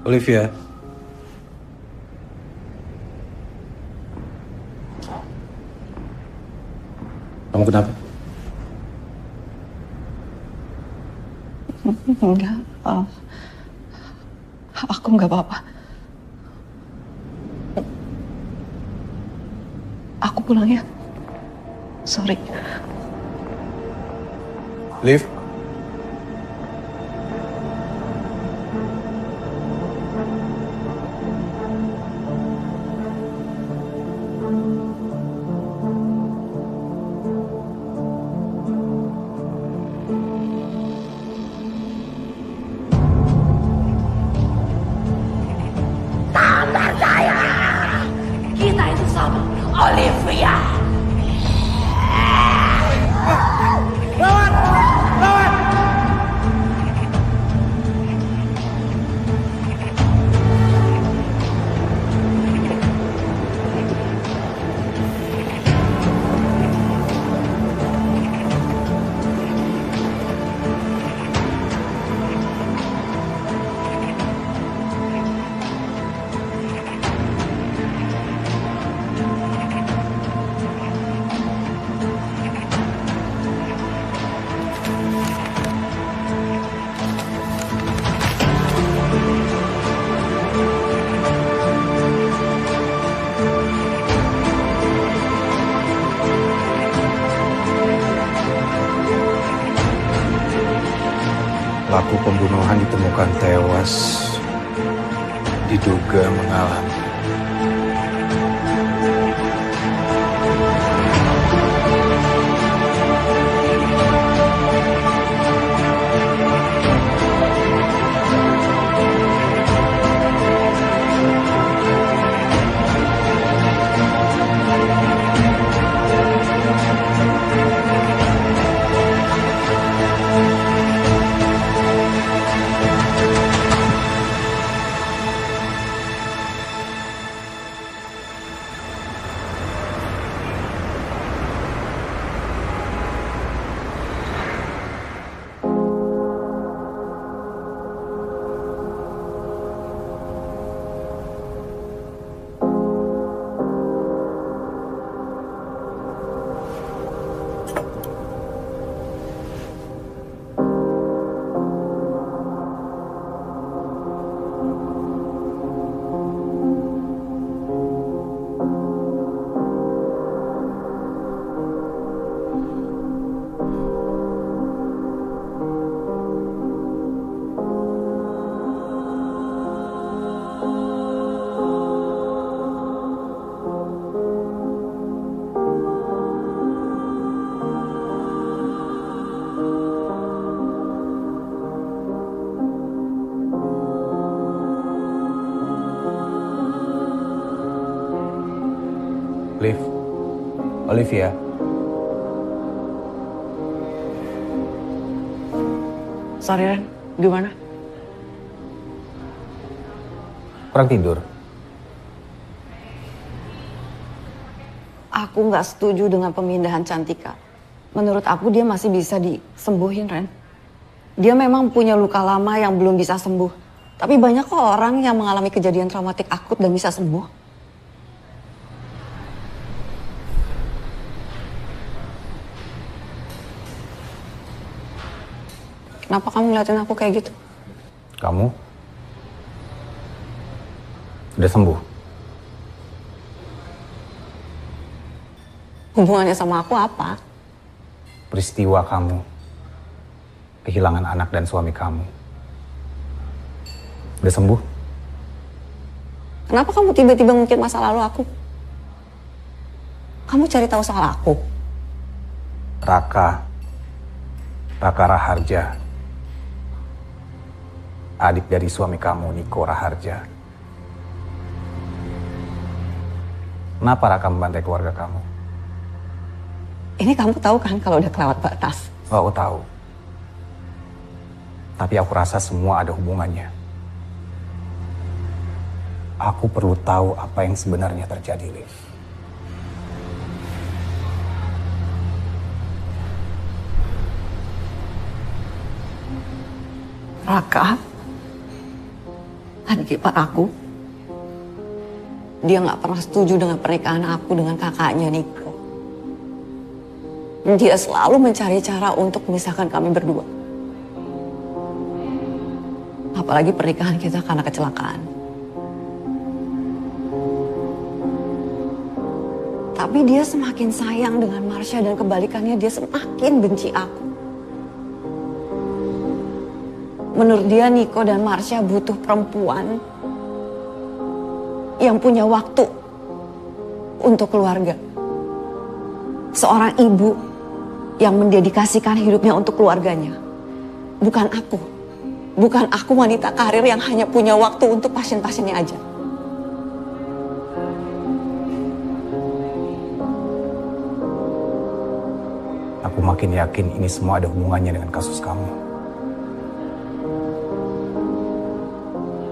Olivia. Kamu kenapa? Enggak. Aku nggak apa-apa. Aku pulang ya. Sorry. Liv. Tambah saya. Kita itu sama. Olivia. Lawan! Lawan! Pelaku pembunuhan ditemukan tewas, diduga mengalami. Liv, Olivia. Sorry Ren, gimana? Kurang tidur. Aku nggak setuju dengan pemindahan Cantika. Menurut aku dia masih bisa disembuhin, Ren. Dia memang punya luka lama yang belum bisa sembuh. Tapi banyak kok orang yang mengalami kejadian traumatik akut dan bisa sembuh. Kenapa kamu ngeliatin aku kayak gitu? Kamu udah sembuh. Hubungannya sama aku apa? Peristiwa kamu kehilangan anak dan suami kamu udah sembuh. Kenapa kamu tiba-tiba ngungkit masa lalu aku? Kamu cari tahu soal aku? Raka Raharja, adik dari suami kamu, Niko Raharja. Kenapa Raka membantai keluarga kamu? Ini kamu tahu kan kalau udah kelewat batas? Oh, aku tahu. Tapi aku rasa semua ada hubungannya. Aku perlu tahu apa yang sebenarnya terjadi, Liv. Raka, adik ipar aku, dia nggak pernah setuju dengan pernikahan aku dengan kakaknya Niko. Dia selalu mencari cara untuk memisahkan kami berdua. Apalagi pernikahan kita karena kecelakaan. Tapi dia semakin sayang dengan Marsha dan kebalikannya dia semakin benci aku. Menurut dia Niko dan Marsha butuh perempuan yang punya waktu untuk keluarga. Seorang ibu yang mendedikasikan hidupnya untuk keluarganya. Bukan aku. Bukan aku wanita karir yang hanya punya waktu untuk pasien-pasiennya aja. Aku makin yakin ini semua ada hubungannya dengan kasus kamu.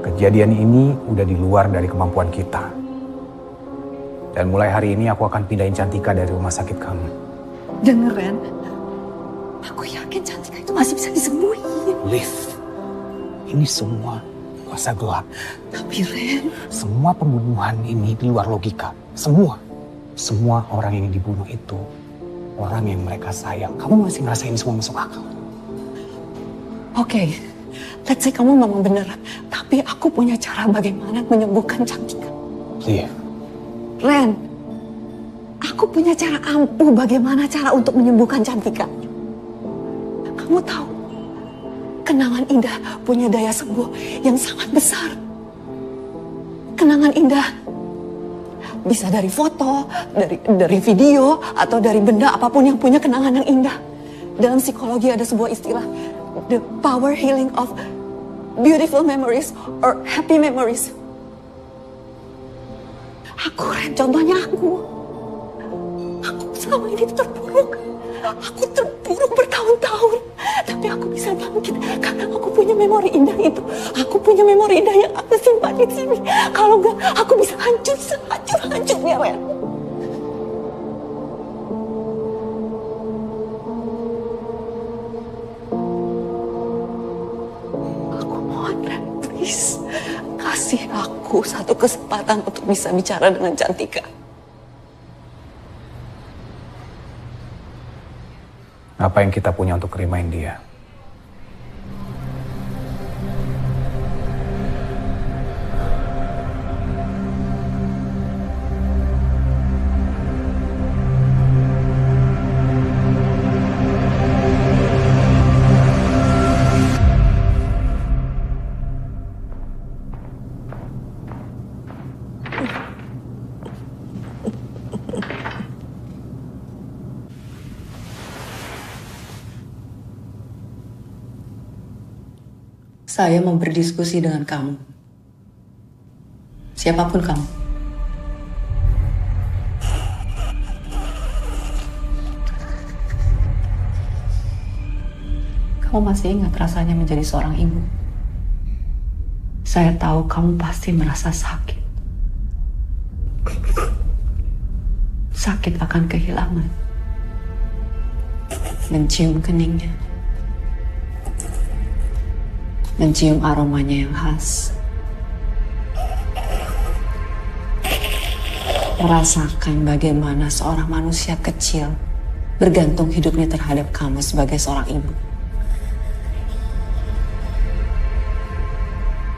Kejadian ini udah di luar dari kemampuan kita. Dan mulai hari ini aku akan pindahin Cantika dari rumah sakit kamu. Dengar, Ren. Aku yakin Cantika itu masih bisa disembuhin. Liv, ini semua kuasa gelap. Tapi Ren, semua pembunuhan ini di luar logika. Semua orang yang dibunuh itu orang yang mereka sayang. Kamu masih ngerasa ini semua masuk akal? Oke, let's say kamu memang benar. Tapi aku punya cara bagaimana menyembuhkan Cantika. Liv. Ren, aku punya cara ampuh bagaimana cara untuk menyembuhkan Cantika. Kamu tahu, kenangan indah punya daya sembuh yang sangat besar. Kenangan indah bisa dari foto, dari video, atau dari benda apapun yang punya kenangan yang indah. Dalam psikologi ada sebuah istilah, the power healing of beautiful memories or happy memories. Aku, Ren, contohnya aku selama ini terpuruk. Aku terpuruk bertahun-tahun. Tapi aku bisa bangkit karena aku punya memori indah itu. Aku punya memori indah yang aku simpan di sini. Kalau enggak, aku bisa hancur sehancur-hancurnya, Ren. Aku mohon, Ren, please. Kasih aku satu kesempatan untuk bisa bicara dengan Cantika. Apa yang kita punya untuk rimain dia? Saya mau berdiskusi dengan kamu. Siapapun kamu. Kamu masih ingat rasanya menjadi seorang ibu? Saya tahu kamu pasti merasa sakit. Sakit akan kehilangan. Mencium keningnya. Mencium aromanya yang khas. Merasakan bagaimana seorang manusia kecil bergantung hidupnya terhadap kamu sebagai seorang ibu.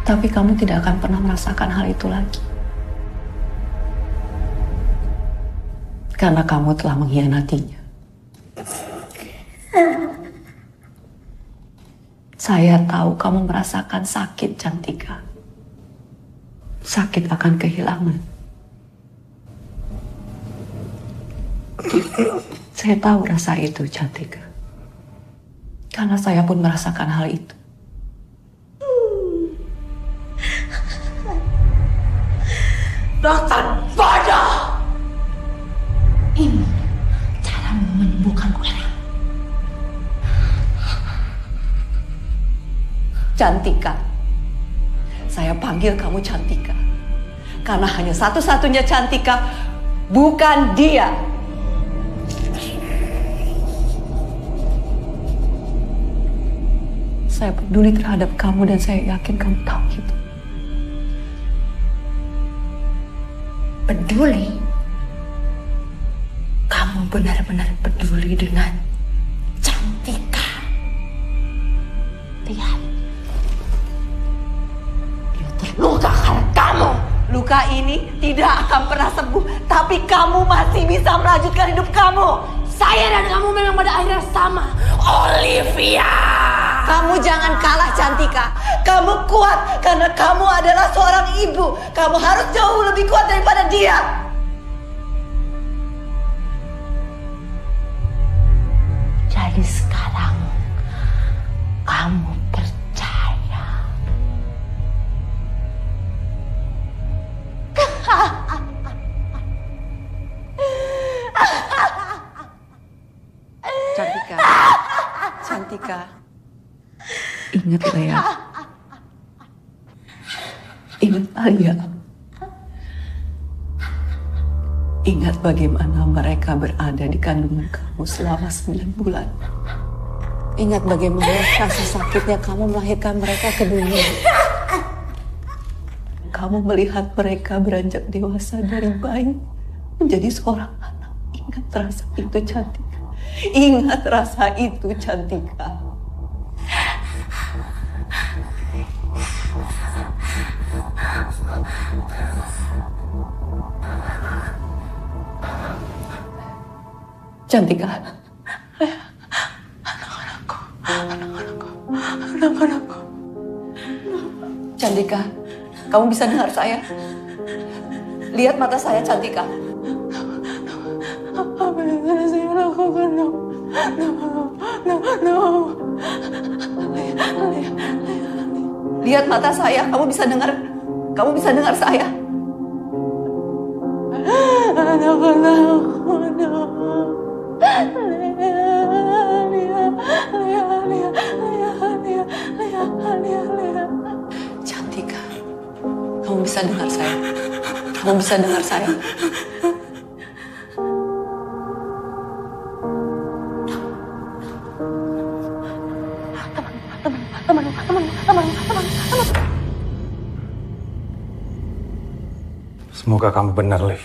Tapi kamu tidak akan pernah merasakan hal itu lagi. Karena kamu telah mengkhianatinya. Saya tahu kamu merasakan sakit, Cantika. Sakit akan kehilangan. Saya tahu rasa itu, Cantika. Karena saya pun merasakan hal itu. Dokter bodoh! Ini cara menyembuhkan Clara. Cantika. Saya panggil kamu Cantika. Karena hanya satu-satunya Cantika, bukan dia. Saya peduli terhadap kamu dan saya yakin kamu tahu itu. Peduli? Kamu benar-benar peduli dengan Cantika. Lihat. Dia terluka karena kamu. Luka ini tidak akan pernah sembuh, tapi kamu masih bisa melanjutkan hidup kamu. Saya dan kamu memang pada akhirnya sama, Olivia. Kamu jangan kalah, Cantika. Kamu kuat karena kamu adalah seorang ibu. Kamu harus jauh lebih kuat daripada dia. Jadi sekarang kamu percaya. Cantika. Cantika. Ingat Lea. Ingat Alia. Ingat bagaimana mereka berada di kandungan kamu selama 9 bulan. Ingat bagaimana rasa sakitnya kamu melahirkan mereka ke dunia. Kamu melihat mereka beranjak dewasa dari bayi menjadi seorang anak. Ingat rasa itu, Cantika. Ingat rasa itu, Cantika. Cantika. Anak-anakku. Cantika, kamu bisa dengar saya? Lihat mata saya, Cantika. Apa yang harus saya lakukan, no. Lihat mata saya, kamu bisa dengar saya. Anak-anakku, no. Cantika, kamu bisa dengar saya. Kamu bisa dengar saya. Semoga kamu benar, Liv.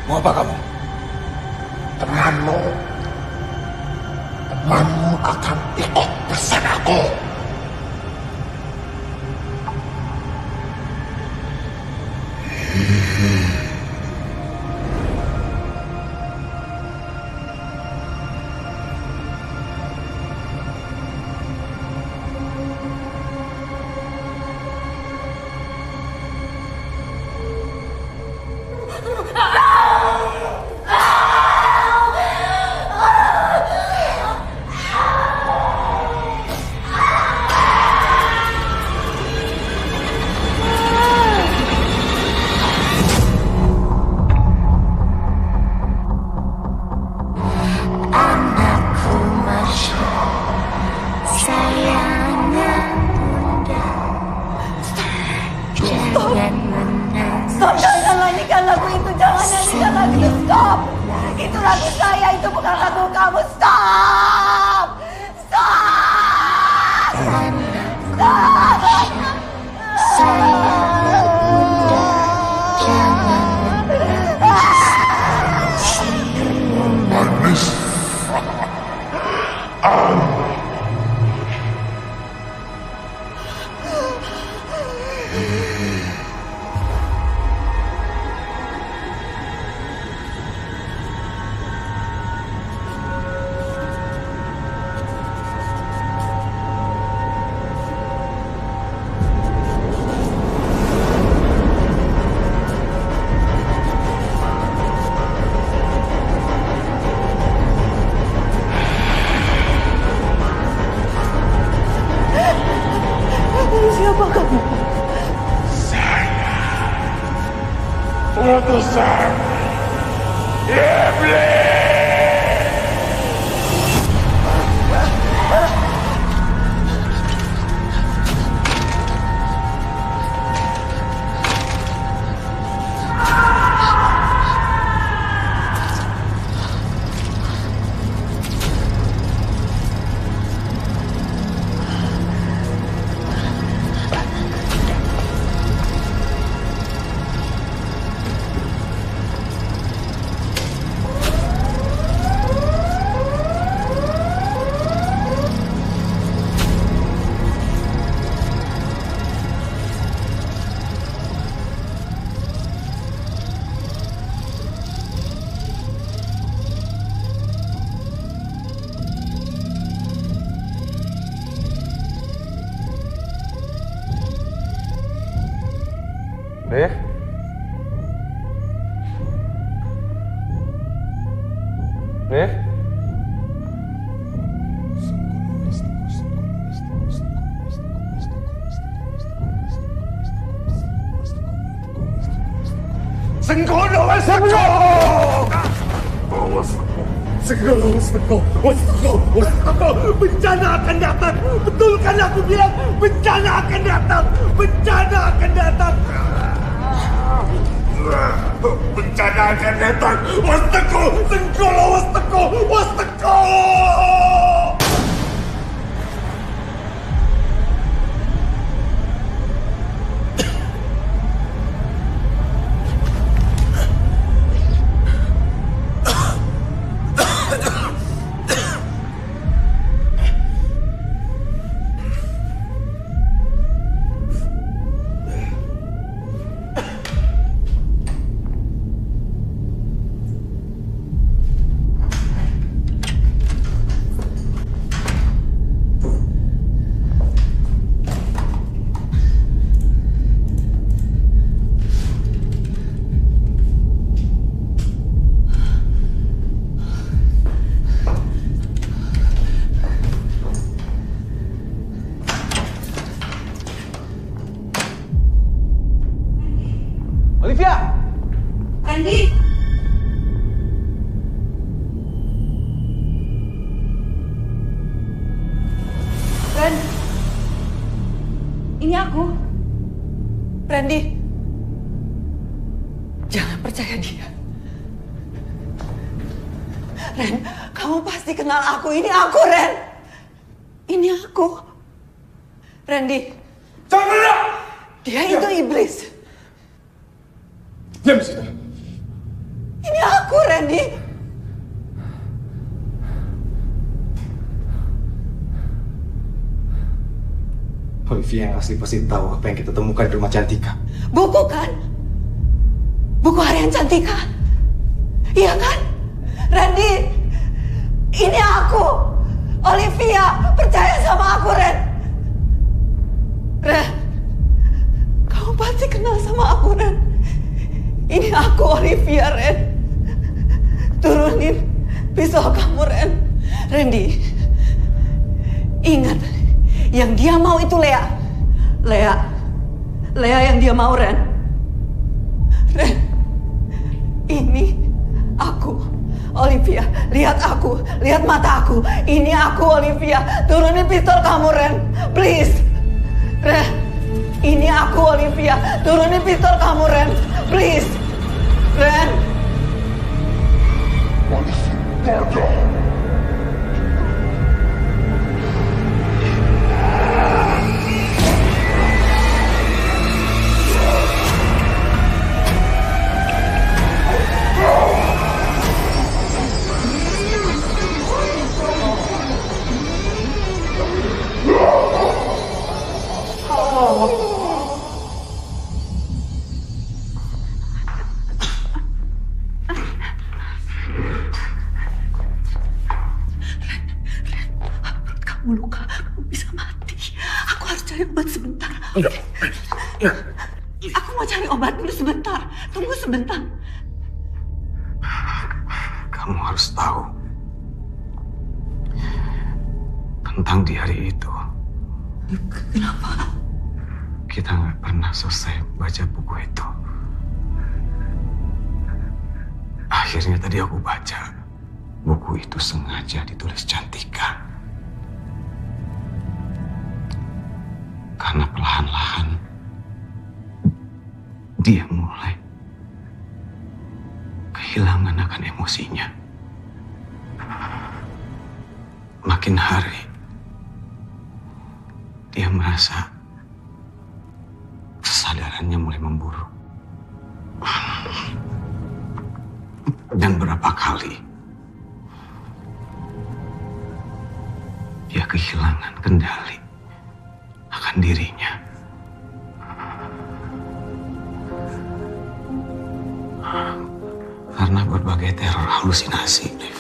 Mau apa kamu? Temanmu akan ikut bersamaku. Siapa kamu? Utusan Iblis. Deh. Deh. Senggono wasako! Senggono wasako! Bencana akan datang! Betul kan aku bilang? Bencana akan datang! Bencana akan datang! Bencana akan datang! Wasako! Senggono wasako! Wasako! Olivia! Randy! Ren! Ini aku. Randy. Jangan percaya dia. Ren, kamu pasti kenal aku. Ini aku, Ren. Ini aku. Randy. Jangan! Dia itu iblis. Diam di situ. Ini aku, Randy. Olivia yang asli pasti tahu apa yang kita temukan di rumah Cantika. Buku kan? Buku harian Cantika. Iya kan? Randy, ini aku. Olivia, percaya sama aku, Ren. Ren, kamu pasti kenal sama aku, Ren. Ini aku, Olivia, Ren. Turunin pisau kamu, Ren. Randy, ingat, yang dia mau itu Lea. Lea yang dia mau, Ren. Ren, ini aku, Olivia. Lihat aku, lihat mata aku. Ini aku, Olivia. Turunin pistol kamu, Ren. Please. Ren, ini aku, Olivia. Turunin pistol kamu, Ren. Please. Ren. Kamu luka, kamu bisa mati. Aku harus cari obat sebentar. Enggak. Aku mau cari obat dulu sebentar. Tunggu sebentar. Kamu harus tahu tentang di hari itu. Kenapa? Kita nggak pernah selesai baca buku itu. Akhirnya tadi aku baca buku itu sengaja ditulis Cantika. Karena perlahan-lahan dia mulai kehilangan akan emosinya. Makin hari dia merasa kesadarannya mulai memburuk. Dan berapa kali dia kehilangan kendali akan dirinya. Karena berbagai teror halusinasi, Liv.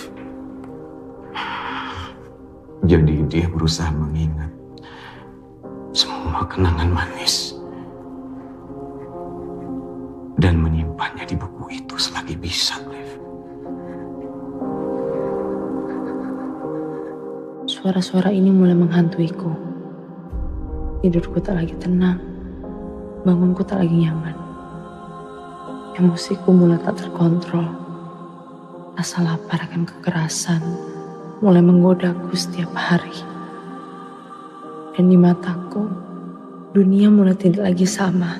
Jadi dia berusaha mengingat semua kenangan manis dan menyimpannya di buku itu selagi bisa, Liv. Suara-suara ini mulai menghantuiku. Tidurku tak lagi tenang, bangunku tak lagi nyaman. Emosiku mulai tak terkontrol. Rasa lapar akan kekerasan mulai menggodaku setiap hari. Dan di mataku, dunia mulai tidak lagi sama.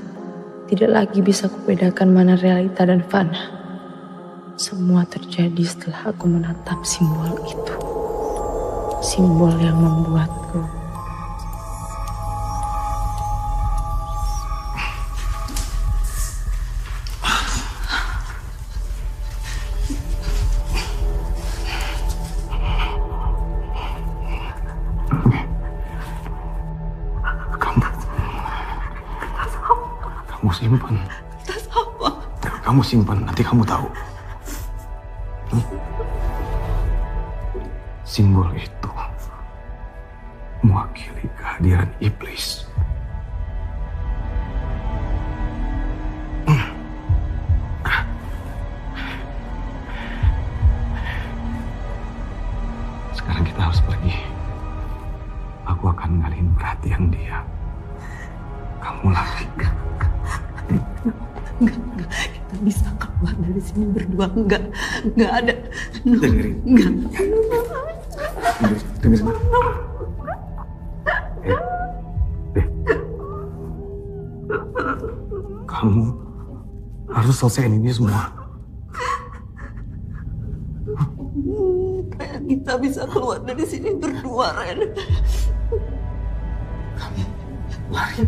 Tidak lagi bisa kubedakan mana realita dan fana. Semua terjadi setelah aku menatap simbol itu. Simbol yang membuatku simpan. Tas apa? Kamu simpan, nanti kamu tahu. Simbol itu mewakili kehadiran iblis. Sekarang kita harus pergi. Aku akan ngalihin perhatian dia. Kamu lari. Enggak, kita bisa keluar dari sini berdua. Enggak ada. Dengerin. Enggak. Dengerin. Kamu harus selesaiin ini semua. Kayak kita bisa keluar dari sini berdua, Ren. Kamu lari.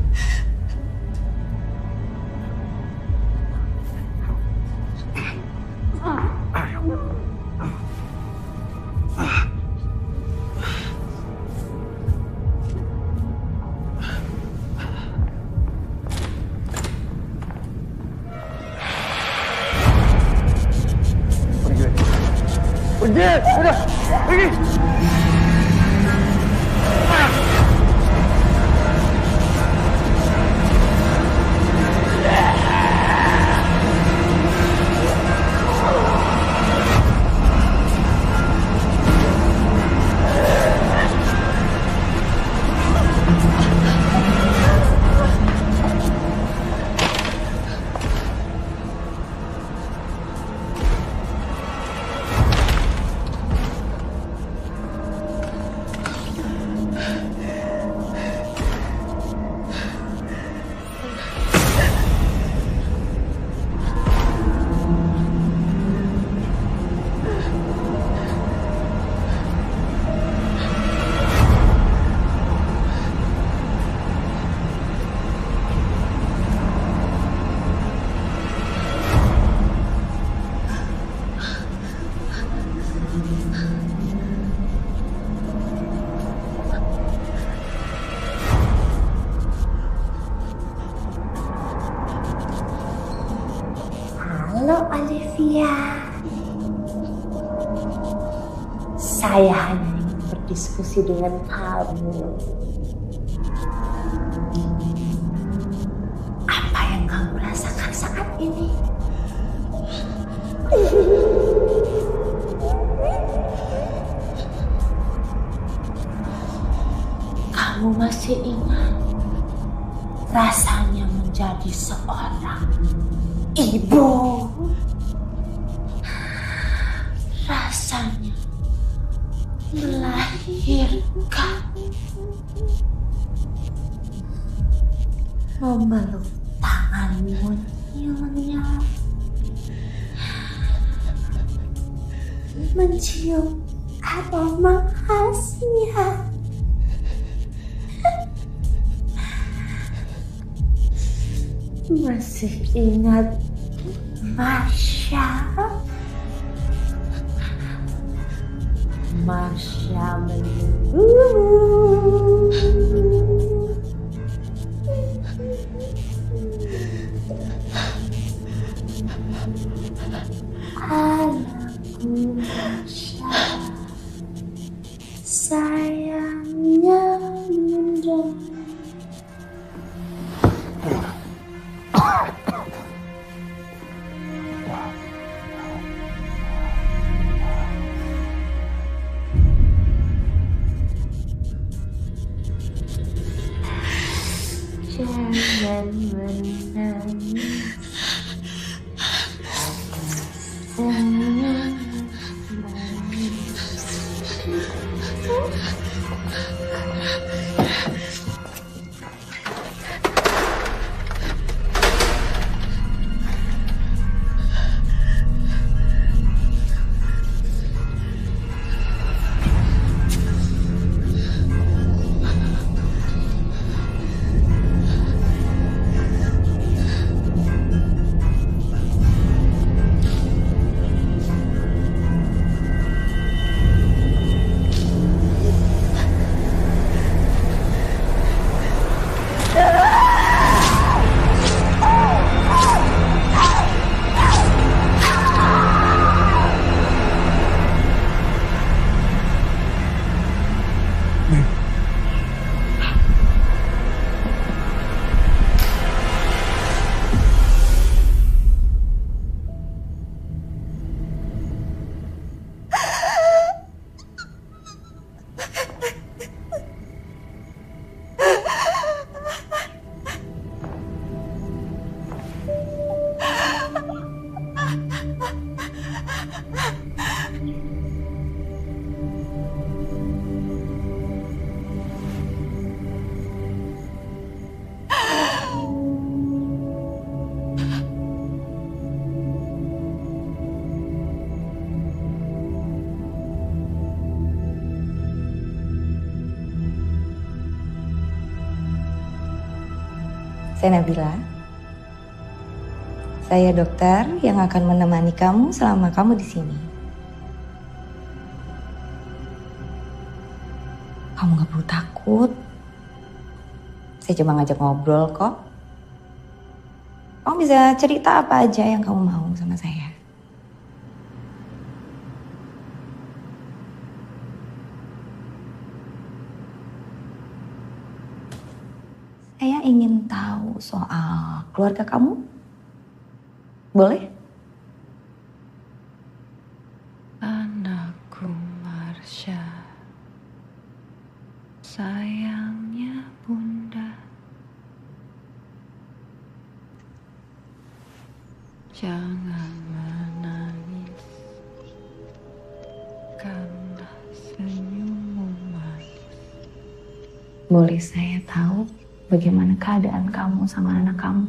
Pergi, udah, pergi. Halo Olivia. Saya hanya ingin berdiskusi dengan kamu. Apa yang kamu rasakan saat ini? Kamu masih ingat rasanya menjadi seorang ibu. Rasanya melahirkan, memeluk tanganmu Nyonya, mencium aroma khasnya. Masih ingat Marsha? Marsha menunggu. Anakku Marsha, sayangnya Bunda. Jangan menangis. Saya Nabila. Saya dokter yang akan menemani kamu selama kamu di sini. Kamu gak perlu takut. Saya cuma ngajak ngobrol kok. Kamu bisa cerita apa aja yang kamu mau sama saya. Saya ingin tahu soal keluarga kamu. Boleh? Anakku Marsha, sayangnya Bunda. Jangan menangis karena senyummu manis. Boleh saya tahu bagaimana keadaan kamu sama anak kamu?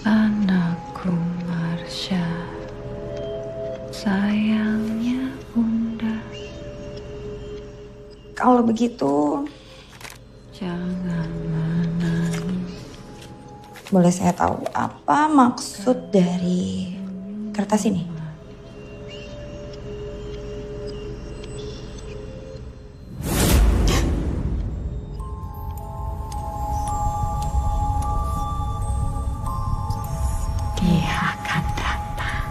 Anakku Marsha, sayangnya Bunda. Kalau begitu, jangan menangis. boleh saya tahu apa maksud dari kertas ini? Dia akan datang.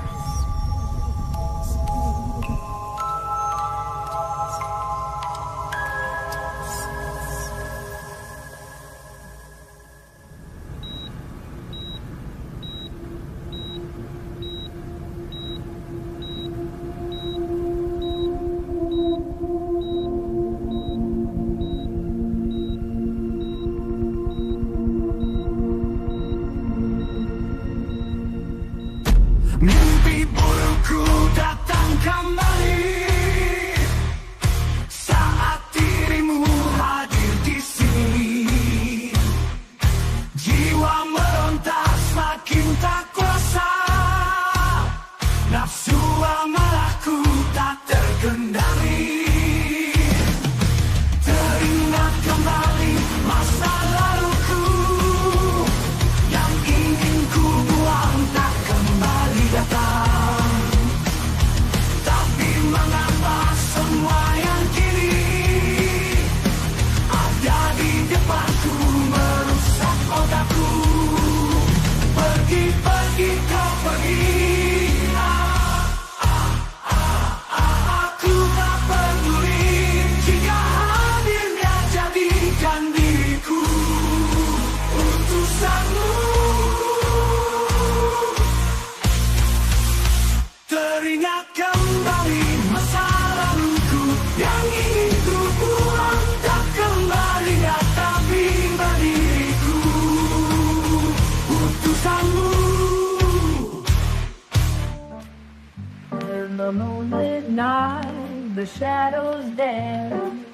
shadows dance,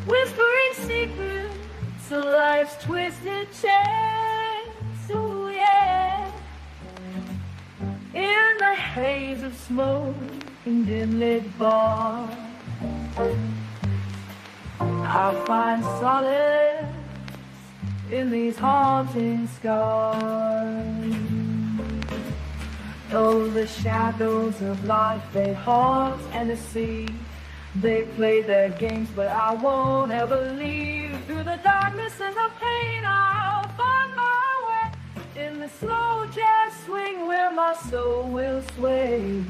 whispering secrets of life's twisted chance. Oh yeah, in the haze of smoke and dim-lit bars, I find solace in these haunting scars. Oh, the shadows of life, they haunt and deceive. They play their games, but I won't ever leave. Through the darkness and the pain, I'll find my way in the slow jazz swing where my soul will sway.